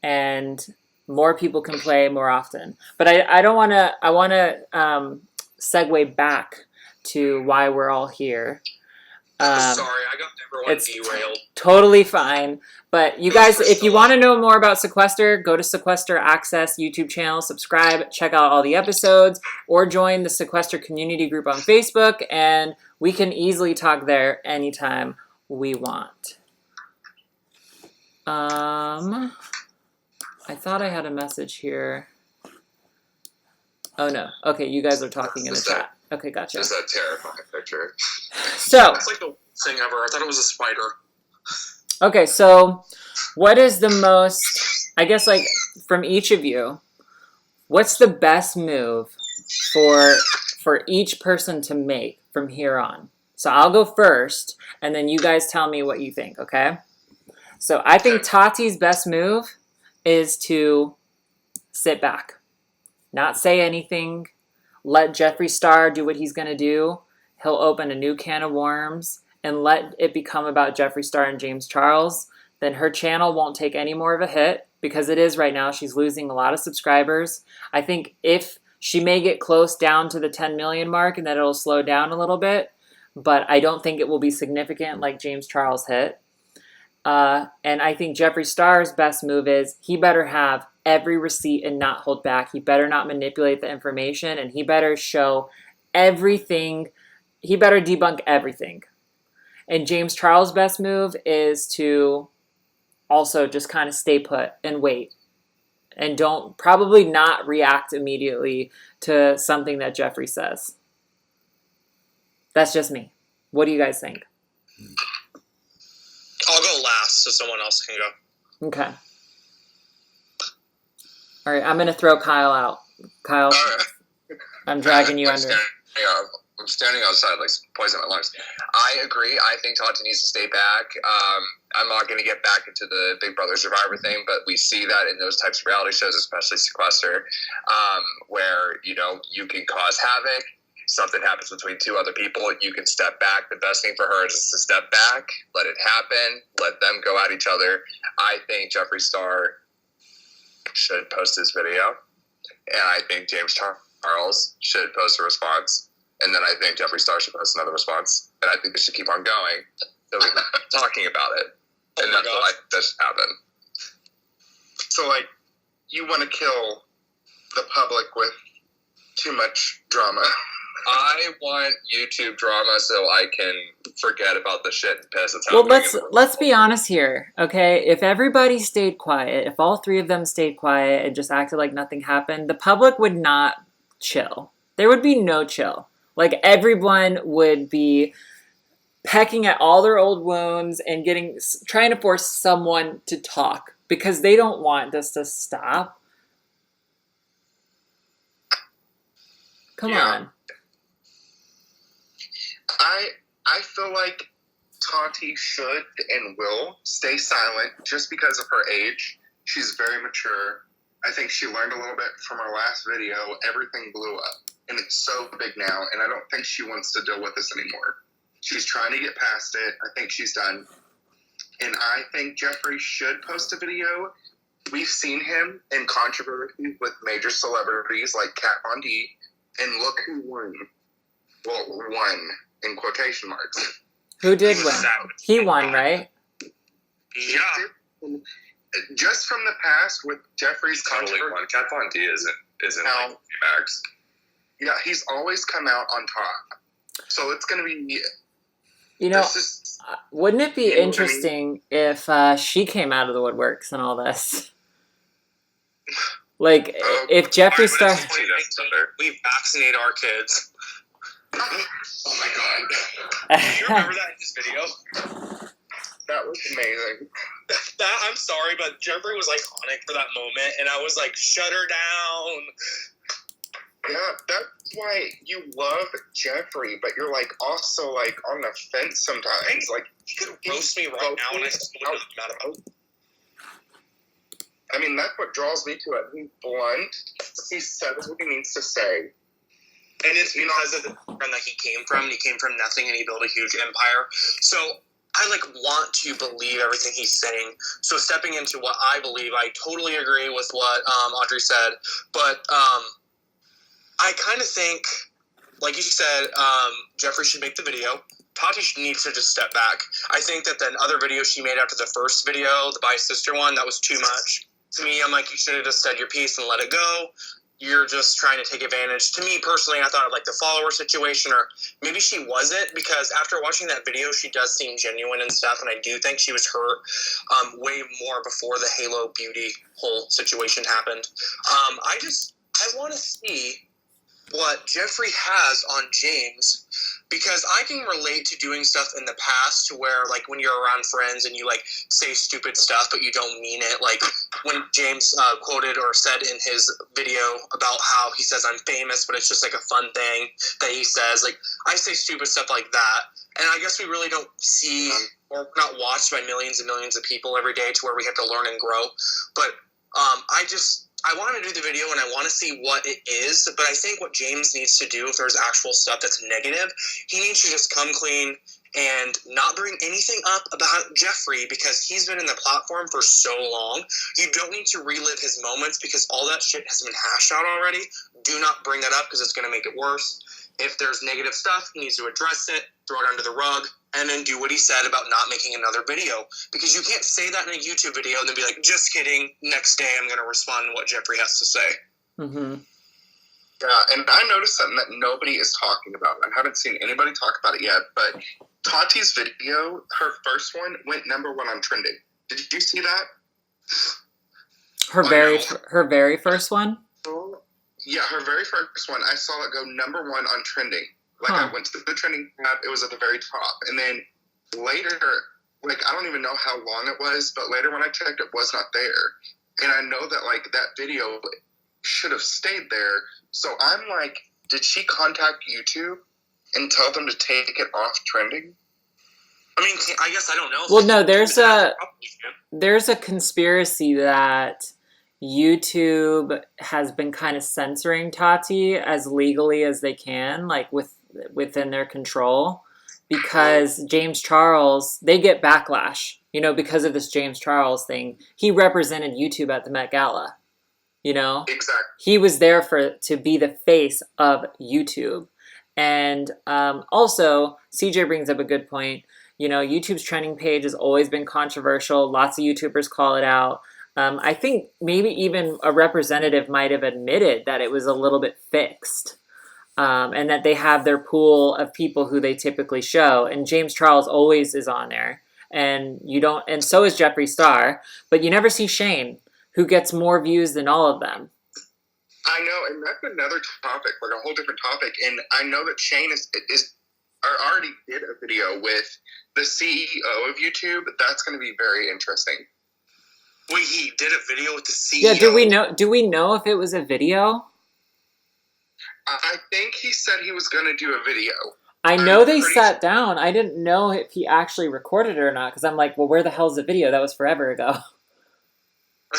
and more people can play more often. But I want to segue back to why we're all here. Sorry, I got everyone derailed. Totally fine. But you guys, if you want to know more about Sequester, go to Sequester Access YouTube channel, subscribe, check out all the episodes, or join the Sequester community group on Facebook, and we can easily talk there anytime we want. I thought I had a message here. Oh no. Okay, you guys are talking in the chat. Okay, gotcha. Just that terrifying picture. So it's like the worst thing ever. I thought it was a spider. Okay, so what is the most, I guess, like, from each of you, what's the best move for each person to make from here on? So I'll go first, and then you guys tell me what you think, okay? So I think Tati's best move is to sit back, not say anything, let Jeffree Star do what he's going to do. He'll open a new can of worms and let it become about Jeffree Star and James Charles. Then her channel won't take any more of a hit because it is right now. She's losing a lot of subscribers. I think if she may get close down to the 10 million mark and then it'll slow down a little bit, but I don't think it will be significant like James Charles hit. And I think Jeffree Star's best move is he better have every receipt and not hold back. He better not manipulate the information, and he better show everything. He better debunk everything. And James Charles' best move is to also just kind of stay put and wait. And probably not react immediately to something that Jeffree says. That's just me. What do you guys think? I'll go last so someone else can go. Okay. All right, I'm going to throw Kyle out. Kyle, I'm dragging you under. I'm standing outside, like, poison my lungs. I agree. I think Tati needs to stay back. I'm not going to get back into the Big Brother Survivor thing, but we see that in those types of reality shows, especially Sequester, where, you know, you can cause havoc. Something happens between two other people, you can step back. The best thing for her is to step back, let it happen, let them go at each other. I think Jeffree Star should post his video, and I think James Charles should post a response. And then I think Jeffree Star should post another response. And I think they should keep on going so we can keep talking about it. And that's what I think that should happen. So, like, you want to kill the public with too much drama. I want YouTube drama so I can forget about the shit and piss that's Well, happening. let's be honest here, okay? If everybody stayed quiet, if all three of them stayed quiet and just acted like nothing happened, the public would not chill. There would be no chill. Like, everyone would be pecking at all their old wounds and trying to force someone to talk because they don't want this to stop. Come on. I feel like Tati should and will stay silent just because of her age. She's very mature. I think she learned a little bit from her last video. Everything blew up, and it's so big now, and I don't think she wants to deal with this anymore. She's trying to get past it. I think she's done. and I think Jeffree should post a video. We've seen him in controversy with major celebrities like Kat Von D, and look who won. Well, won in quotation marks. Who did win? He won, right? Yeah. Just from the past with Jeffree's Totally controversy. one. Kat Von D isn't No. like Max. Yeah, he's always come out on top. So it's going to be. You know, This is, wouldn't it be You know what I mean? interesting if she came out of the woodworks and all this? Like, if Jeffree Star... We vaccinate our kids. Oh my god. Do you remember that in his video? that was amazing. I'm sorry, but Jeffree was iconic for that moment, and I was like, shut her down. Yeah, that's why you love Jeffree, but you're like also like on the fence sometimes. Like You could roast me right now, and I still wouldn't be mad about it. I mean, that's what draws me to it. He's blunt. He says what he needs to say. And it's because of the background that he came from. He came from nothing, and he built a huge empire. So I want to believe everything he's saying. So stepping into what I believe, I totally agree with what Audrey said. But I kind of think, like you said, Jeffree should make the video. Tati needs to just step back. I think that the other video she made after the first video, the By Sister one, that was too much. To me, I'm like, you should have just said your piece and let it go. You're just trying to take advantage. To me, personally, I thought of the follower situation, or maybe she wasn't, because after watching that video, she does seem genuine and stuff, and I do think she was hurt way more before the Halo Beauty whole situation happened. I want to see what Jeffree has on James, because I can relate to doing stuff in the past where, when you're around friends and you, say stupid stuff, but you don't mean it. Like, when James quoted or said in his video about how he says, I'm famous, but it's just, a fun thing that he says. I say stupid stuff like that, and I guess we really don't see or not watched by millions and millions of people every day to where we have to learn and grow. But I want him to do the video, and I want to see what it is, but I think what James needs to do, if there's actual stuff that's negative, he needs to just come clean and not bring anything up about Jeffree, because he's been in the platform for so long. You don't need to relive his moments, because all that shit has been hashed out already. Do not bring that up, because it's going to make it worse. If there's negative stuff, he needs to address it, throw it under the rug, and then do what he said about not making another video. Because you can't say that in a YouTube video and then be like, just kidding, next day I'm going to respond to what Jeffree has to say. Mm-hmm. Yeah, and I noticed something that nobody is talking about. I haven't seen anybody talk about it yet, but Tati's video, her first one, went #1 on trending. Did you see that? Her very first one? Yeah, her very first one, I saw it go #1 on trending. I went to the trending tab, it was at the very top. And then later, I don't even know how long it was, but later when I checked, it was not there. And I know that, that video should have stayed there. So I'm like, did she contact YouTube and tell them to take it off trending? I mean, I guess I don't know. Well, no, there's a conspiracy that YouTube has been kind of censoring Tati as legally as they can, within their control, because James Charles, they get backlash, because of this James Charles thing. He represented YouTube at the Met Gala, Exactly. He was there to be the face of YouTube. And also, CJ brings up a good point. YouTube's trending page has always been controversial. Lots of YouTubers call it out. I think maybe even a representative might have admitted that it was a little bit fixed, and that they have their pool of people who they typically show. And James Charles always is on there, and so is Jeffree Star, but you never see Shane, who gets more views than all of them. I know, and that's another topic, a whole different topic. And I know that Shane already did a video with the CEO of YouTube. That's going to be very interesting. Wait, he did a video with the CEO? Yeah, do we know if it was a video? I think he said he was going to do a video. I know they sat down. I didn't know if he actually recorded it or not, because I'm like, well, where the hell's the video? That was forever ago.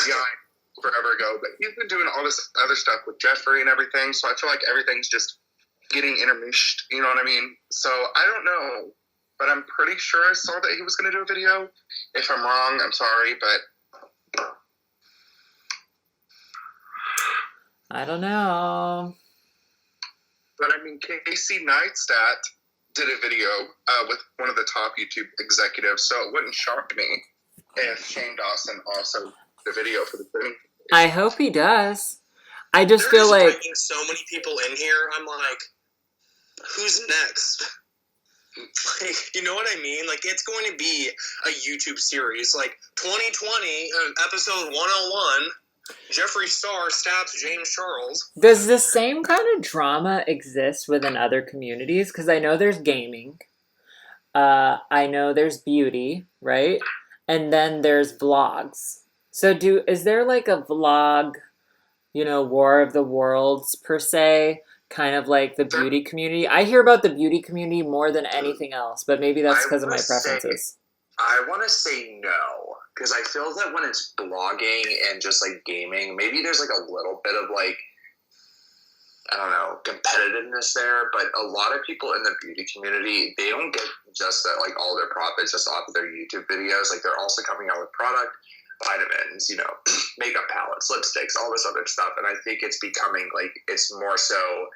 Yeah, forever ago. But he's been doing all this other stuff with Jeffree and everything, so I feel like everything's just getting intermeshed, you know what I mean? So I don't know. but I'm pretty sure I saw that he was going to do a video. If I'm wrong, I'm sorry, but I don't know. But I mean, Casey Neistat did a video with one of the top YouTube executives, so it wouldn't shock me if Shane Dawson also did a video for the thing. I hope he does. I just They're feel just like bringing so many people in here. I'm like, who's next? Like, you know what I mean? Like, it's going to be a YouTube series. Like, 2020, episode 101, Jeffree Star stabs James Charles. does the same kind of drama exist within other communities? Because I know there's gaming. I know there's beauty, right? And then there's vlogs. So is there like a vlog, War of the Worlds per se, kind of like the beauty community? I hear about the beauty community more than anything else, but maybe that's because of my preferences. I want to say no, because I feel that when it's blogging and just like gaming, maybe there's like a little bit of like, I don't know, competitiveness there, but a lot of people in the beauty community, they don't get just that, like all their profits just off of their YouTube videos. Like they're also coming out with product, vitamins, makeup palettes, lipsticks, all this other stuff. And I think it's becoming like, it's more so,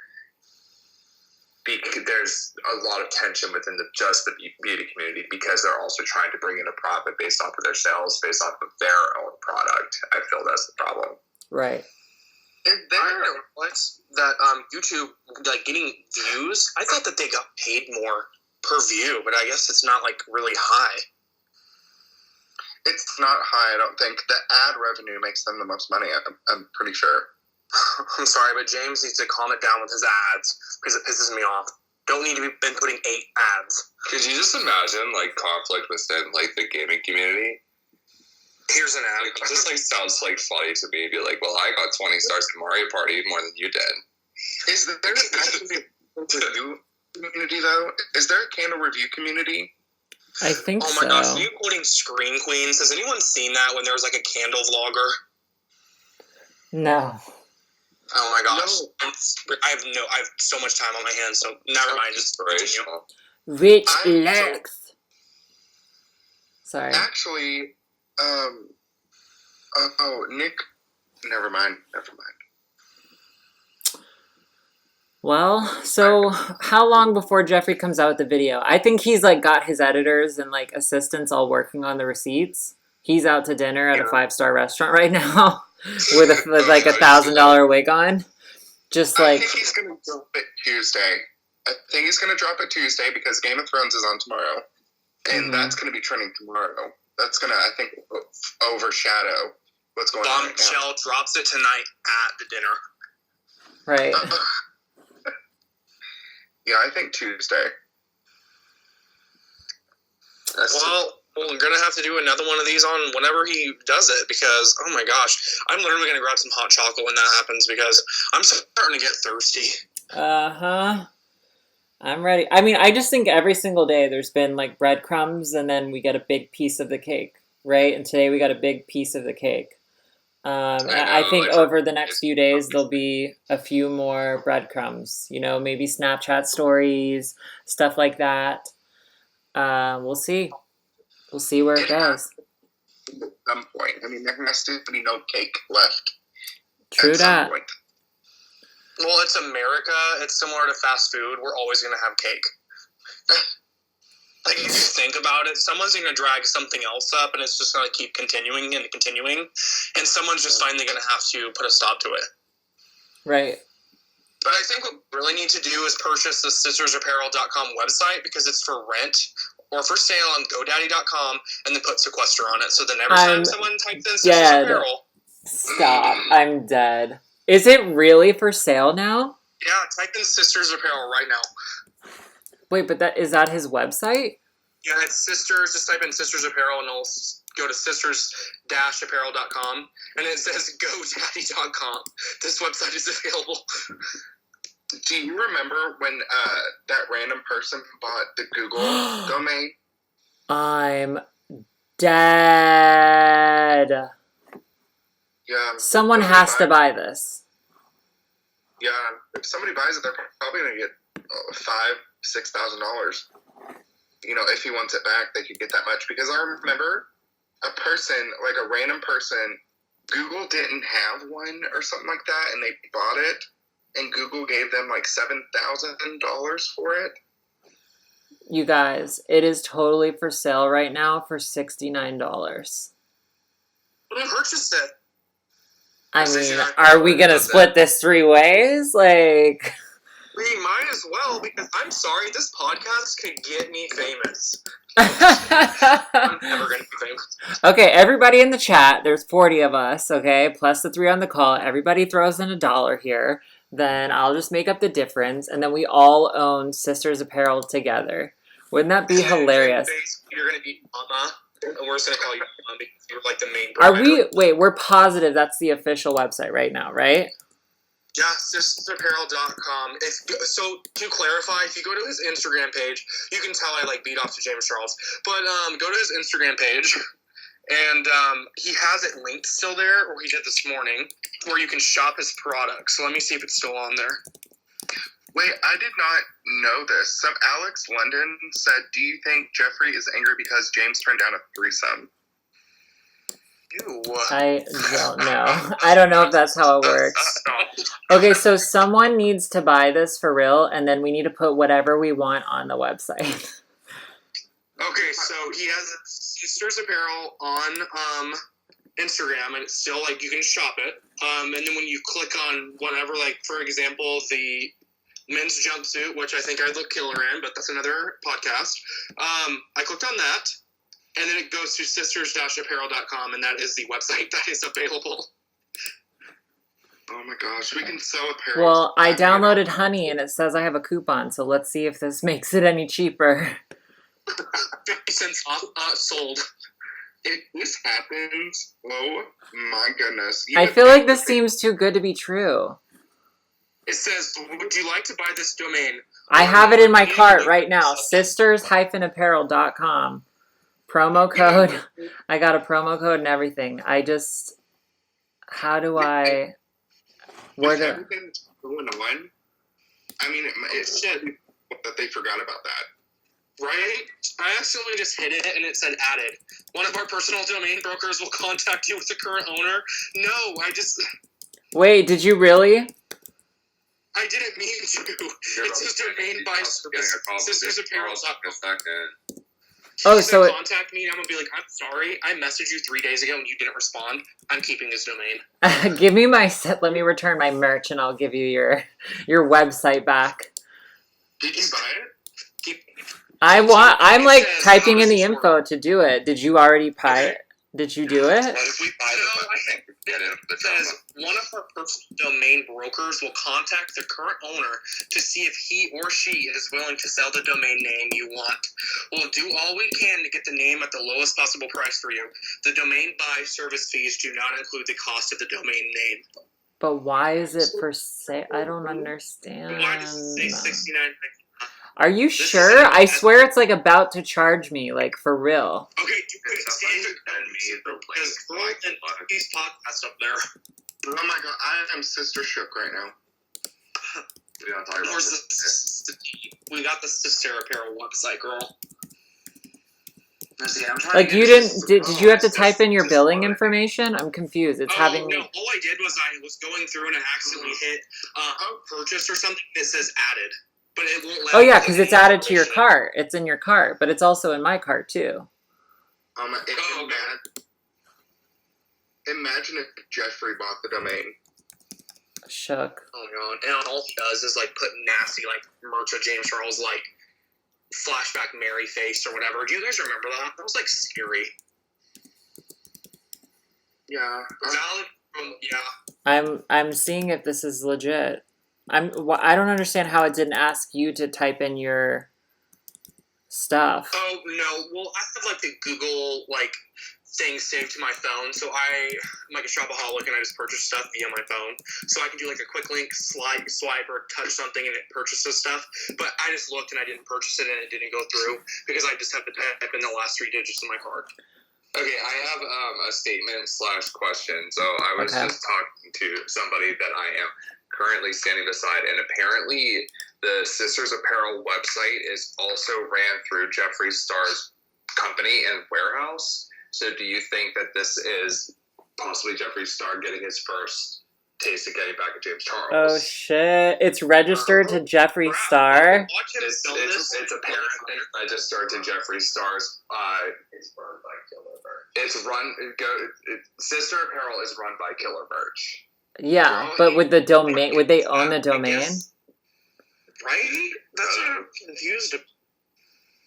there's a lot of tension within just the beauty community because they're also trying to bring in a profit based off of their sales, based off of their own product. I feel that's the problem. Right. And then I realized that YouTube, like getting views, I thought that they got paid more per view, but I guess it's not like really high. It's not high, I don't think. The ad revenue makes them the most money, I'm pretty sure. I'm sorry, but James needs to calm it down with his ads because it pisses me off. Don't need to be been putting 8 ads. Could you just imagine like conflict within like the gaming community? Here's an ad. Like, it just like sounds like funny to me. Be like, well, I got 20 stars in Mario Party more than you did. Is there actually a review community though? Is there a candle review community? I think so. Oh my gosh, are you quoting Screen Queens? Has anyone seen that when there was like a candle vlogger? No. Oh my gosh. No. I have so much time on my hands, so never mind, just continue. Rich Lex. Sorry. Actually, Nick, never mind. Well, so how long before Jeffree comes out with the video? I think he's like got his editors and like assistants all working on the receipts. He's out to dinner at a 5-star restaurant right now with like $1,000 wig on. Just like I think he's gonna drop it Tuesday. Because Game of Thrones is on tomorrow, and that's gonna be trending tomorrow. That's gonna, I think, overshadow what's going on right now. Bombshell drops it tonight at the dinner. Right. Yeah, I think Tuesday. Well, we're going to have to do another one of these on whenever he does it because, oh my gosh, I'm literally going to grab some hot chocolate when that happens because I'm starting to get thirsty. Uh-huh. I'm ready. I mean, I just think every single day there's been like breadcrumbs and then we get a big piece of the cake, right? And today we got a big piece of the cake. I think over the next few days there'll be a few more breadcrumbs, maybe Snapchat stories, stuff like that. We'll see. We'll see where it goes. At some point. I mean, there has to be no cake left. True that. Well, it's America. It's similar to fast food. We're always going to have cake. Like, if you think about it, someone's going to drag something else up, and it's just going to keep continuing, and someone's just finally going to have to put a stop to it. Right. But I think what we really need to do is purchase the sistersapparel.com website because it's for rent or for sale on GoDaddy.com, and then put Sequester on it. So then every time someone types in Sisters Apparel... Stop. I'm dead. Is it really for sale now? Yeah, type in Sisters Apparel right now. Wait, but is that his website? Yeah, it's Sisters. Just type in Sisters Apparel and it'll go to sisters-apparel.com and it says GoDaddy.com. This website is available. Do you remember when that random person bought the Google domain? I'm dead. Yeah. Someone has to buy this. Yeah, if somebody buys it, they're probably going to get $5,000-$6,000. if he wants it back, they could get that much. Because I remember a person, like a random person, Google didn't have one or something like that, and they bought it, and Google gave them like $7,000 for it. You guys, it is totally for sale right now for $69. Who purchased it? I mean, are we gonna split this 3 ways? Like, We might as well, because I'm sorry, this podcast could get me famous. okay, I'm never gonna be famous. everybody in the chat, there's 40 of us, okay, plus the 3 on the call. Everybody throws in $1 here. Then I'll just make up the difference, and then we all own Sisters Apparel together. Wouldn't that be hilarious? You're gonna be Mama, and we're just gonna call you Mama because you're like the main Are provider. wait, we're positive that's the official website right now, right? Yeah, sistersapparel.com. So to clarify, if you go to his Instagram page, you can tell I beat off to James Charles. But go to his Instagram page, and he has it linked still there, or he did this morning, where you can shop his products. So let me see if it's still on there. Wait, I did not know this. So Alex London said, do you think Jeffree is angry because James turned down a threesome? Ew. I don't know. I don't know if that's how it works. Okay, so someone needs to buy this for real, and then we need to put whatever we want on the website. Okay, so he has Sisters Apparel on Instagram, and it's still you can shop it. And then when you click on whatever, for example, the men's jumpsuit, which I think I'd look killer in, but that's another podcast. I clicked on that, and then it goes to sisters-apparel.com, and that is the website that is available. Oh my gosh, we can sell apparel. Well, I downloaded Honey, and it says I have a coupon, so let's see if this makes it any cheaper. 50 cents off, sold. If this happens, oh my goodness. I feel like this seems too good to be true. It says, would you like to buy this domain? I have it in my cart right now, sisters-apparel.com. Promo code. I got a promo code and everything. How do I... With everything that's going on, I mean, it said that they forgot about that. Right? I accidentally just hit it and it said added. One of our personal domain brokers will contact you with the current owner. No, Wait, did you really? I didn't mean to. It's just domain by service. Sistersapparel.com. Oh, so contact me and I'm gonna be like, I'm sorry, I messaged you 3 days ago and you didn't respond. I'm keeping this domain. give me my set. Let me return my merch and I'll give you your website back. Did you buy it? I'm typing in the info to do it. Did you already buy it? Did you do it? What if we buy the website? It says one of our personal domain brokers will contact the current owner to see if he or she is willing to sell the domain name you want. We'll do all we can to get the name at the lowest possible price for you. The domain buy service fees do not include the cost of the domain name. But why is it for sale? I don't understand. Why does it say $69.99? Are you sure? I swear it's about to charge me, for real. Okay, you could these podcasts up there. Oh my god, I am sister shook right now. We don't talk about this. We got the Sister Apparel website, girl. See, I'm trying to you get did you have to type in your billing information? I'm confused. It's having me. No, all I did was I was going through and I accidentally hit purchase or something that says added. But it won't let Yeah, because it's added to your cart. It's in your cart, but it's also in my cart too. Imagine if Jeffree bought the domain. Shook. Oh my god! And all he does is put nasty merch of James Charles flashback Mary face or whatever. Do you guys remember that? That was scary. Yeah. Valid. Yeah. I'm seeing if this is legit. I don't understand how it didn't ask you to type in your stuff. Oh no! Well, I have the Google thing saved to my phone, so I'm a shopaholic and I just purchase stuff via my phone. So I can do a quick link, swipe, or touch something and it purchases stuff. But I just looked and I didn't purchase it and it didn't go through because I just have to type in the last 3 digits of my card. Okay, I have a statement/question. So I was just talking to somebody that I am currently standing beside, and apparently the Sisters Apparel website is also ran through Jeffree Star's company and warehouse. So do you think that this is possibly Jeffree Star getting his first taste of getting back at James Charles? Oh shit! It's registered to Jeffree Star. It's apparently registered to Jeffree Star's. Sister Apparel is run by Killer Birch. Yeah, but with the domain, would they own the domain? Right? That's what I'm confused about.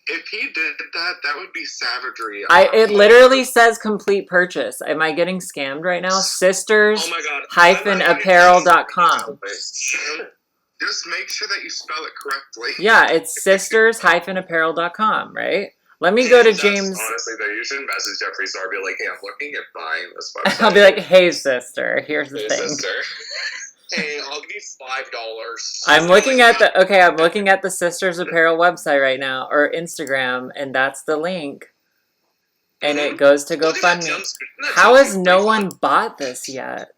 If he did that, that would be savagery. It literally says complete purchase. Am I getting scammed right now? Sisters-apparel.com. Just make sure that you spell it correctly. Yeah, it's sisters-apparel.com, right? Let me go to James. Honestly, though, you should message Jeffree Star, be like, hey, I'm looking at buying this website. I'll be like, hey, sister, here's the Hey, thing. sister. Hey, I'll give you $5. I'm looking at the Sisters Apparel website right now, or Instagram, and that's the link. And it goes to GoFundMe. How has no one bought this yet?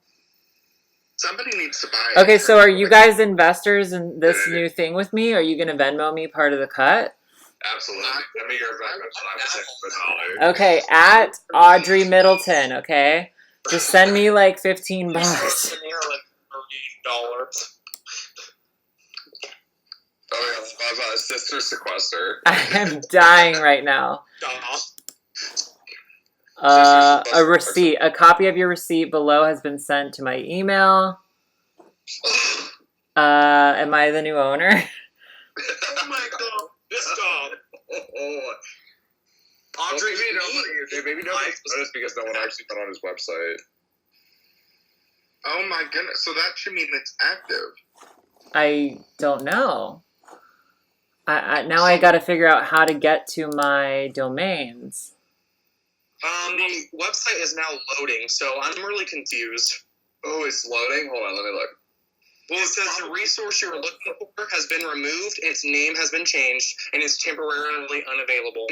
Somebody needs to buy it. Okay, so are you guys investors in this new thing with me? Are you going to Venmo me part of the cut? Absolutely. Let me go back. Okay, at Audrey Middleton, okay? Just send me like $15. Oh, yeah, Sister Sequester. I am dying right now. A receipt. A copy of your receipt below has been sent to my email. Am I the new owner? Oh my god. This dog. Audrey, maybe nobody's noticed because no one actually went on his website. Oh my goodness. So that should mean it's active. I don't know. Now I gotta figure out how to get to my domains. The website is now loading, so I'm really confused. Oh, it's loading? Hold on, let me look. Well, it says the resource you were looking for has been removed, its name has been changed, and is temporarily unavailable.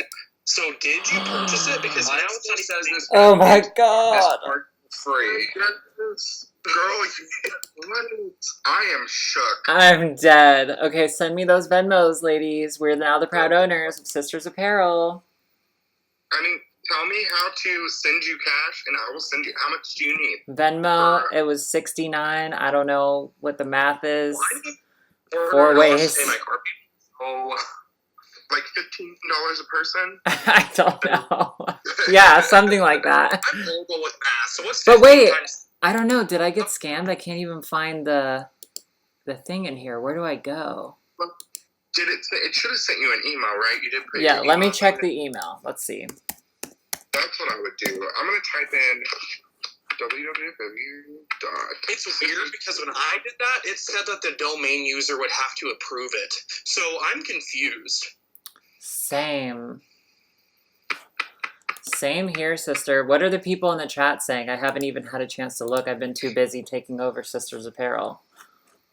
So did you purchase it? Because now it says this. Oh my god! Free. Girl, I am shook. I'm dead. Okay, send me those Venmos, ladies. We're now the proud owners of Sisters Apparel. I mean, tell me how to send you cash, and I will send you. How much do you need? Venmo, it was $69. I don't know what the math is. Or 4 ways. Pay my car. Oh, like $15 a person? I don't know. Yeah, something like that. I'm horrible with math. So what's But wait, 15 times? I don't know. Did I get scammed? I can't even find the thing in here. Where do I go? Did it? It should have sent you an email, right? You did. Put Yeah, your let me email check in. the email. Let's see. That's what I would do. I'm gonna type in www. It's weird because when I did that, it said that the domain user would have to approve it. So I'm confused. Same here, sister. What are the people in the chat saying? I haven't even had a chance to look. I've been too busy taking over Sisters Apparel.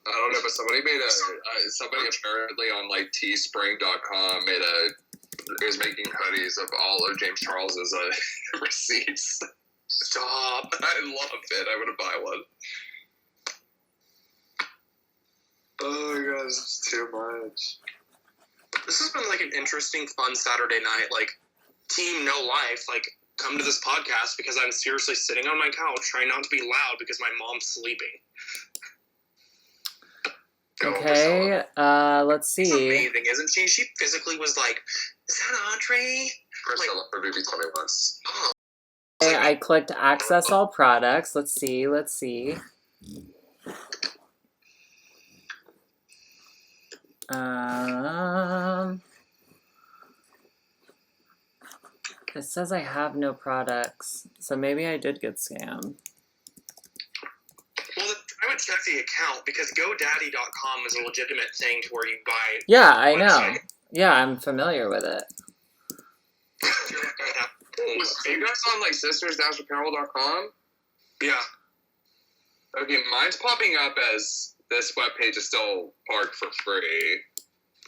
I don't know, but somebody made somebody apparently on like teespring.com is making hoodies of all of James Charles's receipts. Stop. I love it. I want to buy one. Oh my god, this is too much. This has been like an interesting, fun Saturday night. Like, team no life. Like, come to this podcast because I'm seriously sitting on my couch trying not to be loud because my mom's sleeping. Okay, let's It's see. amazing, isn't she? She physically was like, is that Audrey? Priscilla for maybe 20 months. Oh. Okay, I clicked access all products. Let's see. It says I have no products, so maybe I did get scammed. Well, I would check the account because GoDaddy.com is a legitimate thing to where you buy. Yeah, I know. Yeah, I'm familiar with it. Are you guys on like sisters-apparel.com? Yeah. Okay, mine's popping up as this webpage is still parked for free.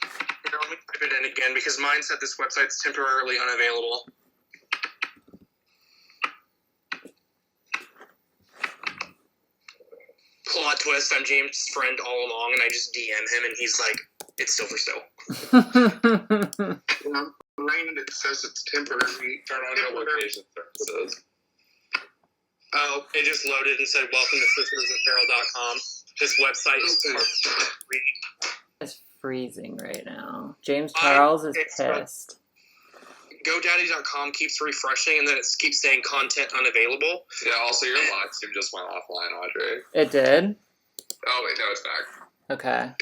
Here, let me type it in again because mine said this website's temporarily unavailable. Plot twist, I'm James' friend all along, and I just DM him, and he's like, it's still for sale. Well, rain, it says it's temporary. Turn on your location services. Oh, it just loaded and said, welcome to sistersapparel.com. This website is free. It's freezing right now. James Charles is pissed. GoDaddy.com keeps refreshing, and then it keeps saying content unavailable. Yeah, also your live stream just went offline, Audrey. It did? Oh, wait, no, it's back. Okay.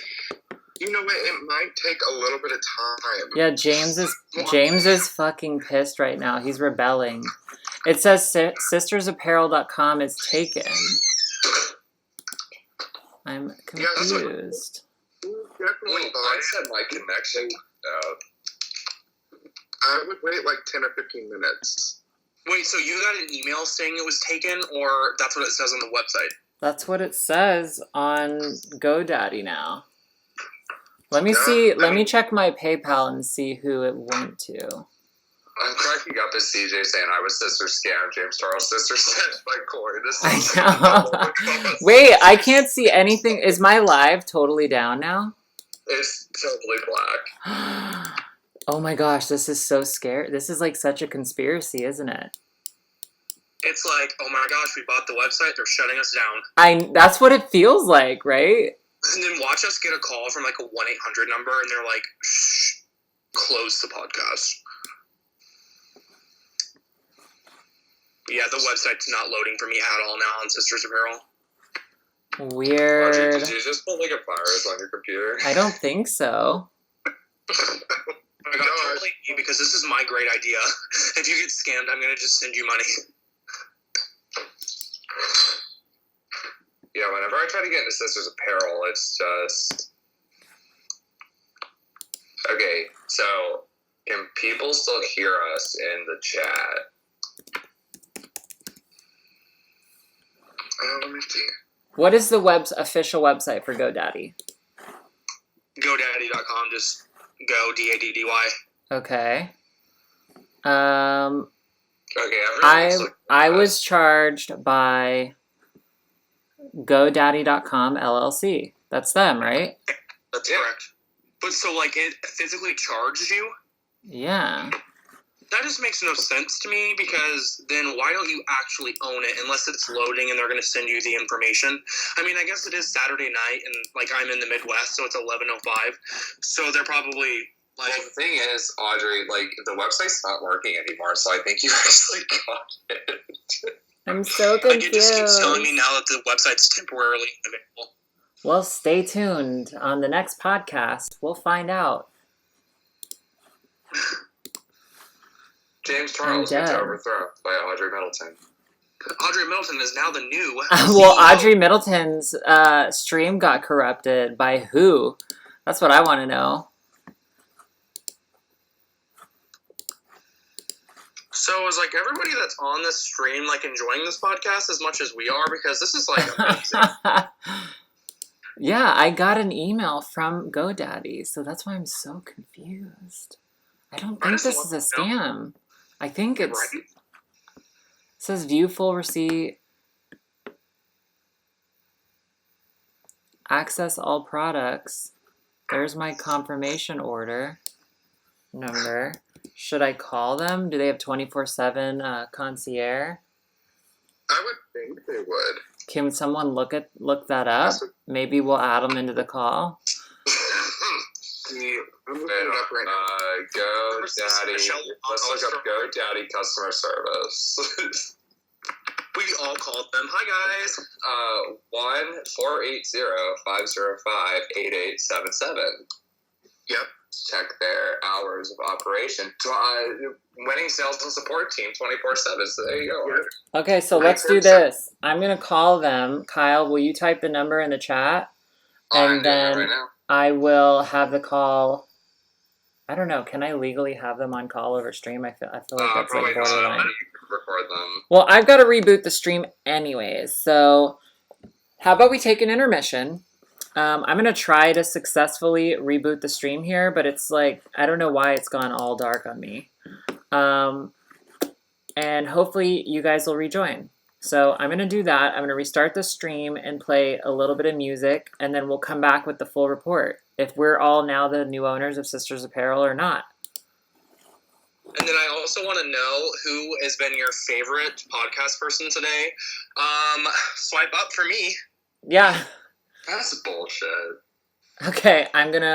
You know what? It might take a little bit of time. Yeah, James is fucking pissed right now. He's rebelling. It says sistersapparel.com is taken. I'm confused. Definitely. Wait, I said my connection. I would wait like 10 or 15 minutes. Wait, so you got an email saying it was taken, or that's what it says on the website? That's what it says on GoDaddy now. Let me see. Let me check my PayPal and see who it went to. I'm cracking up as CJ saying I was sister scam. James Charles' sister sent by Corey. This I is know. Wait, I can't see anything. Is my live totally down now? It's totally black. Oh my gosh, this is so scary. This is like such a conspiracy, isn't it? It's like, oh my gosh, we bought the website, they're shutting us down. That's what it feels like, right? And then watch us get a call from like a 1-800 number, and they're like, shh, close the podcast. Yeah, the website's not loading for me at all now on Sisters Apparel. Weird. Audrey, did you just put like a virus on your computer? I don't think so. I got totally you because this is my great idea. If you get scammed, I'm gonna just send you money. Yeah, whenever I try to get into Sisters Apparel, it's just... Okay, so can people still hear us in the chat? Let me see. What is the official website for GoDaddy? GoDaddy.com, just go, DADDY. Okay. Okay, everyone's I was charged by GoDaddy.com LLC. That's them, right? That's correct. But so, like, it physically charged you? Yeah. That just makes no sense to me, because then why don't you actually own it unless it's loading and they're going to send you the information? I mean, I guess it is Saturday night, and, like, I'm in the Midwest, so it's 11:05. So they're probably, like... Well, the thing is, Audrey, like, the website's not working anymore, so I think you actually got it. I'm so confused. Like, it just keeps telling me now that the website's temporarily available. Well, stay tuned. On the next podcast, we'll find out. James Charles gets overthrown by Audrey Middleton. Audrey Middleton is now the new Well, CEO. Audrey Middleton's stream got corrupted by who? That's what I want to know. So is like everybody that's on this stream like enjoying this podcast as much as we are, because this is like amazing. Yeah, I got an email from GoDaddy, so that's why I'm so confused. I don't think this is a scam. I think it's... Right? It says view full receipt. Access all products. There's my confirmation order number. Should I call them? Do they have 24/7 concierge? I would think they would. Can someone look that up? Maybe we'll add them into the call. I'm looking it up right now. GoDaddy. Let's look up GoDaddy customer service. We all called them. Hi guys. 1-480-505-8877. Yep. Check their hours of operation. Winning sales and support team 24/7. So there you go. Yep. Okay, so let's do this. I'm going to call them. Kyle, will you type the number in the chat? And then right now. I will have the call. I don't know. Can I legally have them on call over stream? I feel like that's Probably like not. borderline. You can record them. Well, I've got to reboot the stream anyways. So how about we take an intermission? I'm going to try to successfully reboot the stream here, but it's like, I don't know why it's gone all dark on me. And hopefully you guys will rejoin. So I'm going to do that. I'm going to restart the stream and play a little bit of music, and then we'll come back with the full report. if we're all now the new owners of Sisters Apparel or not. And then I also want to know who has been your favorite podcast person today. Swipe up for me. Yeah. That's bullshit. Okay, I'm gonna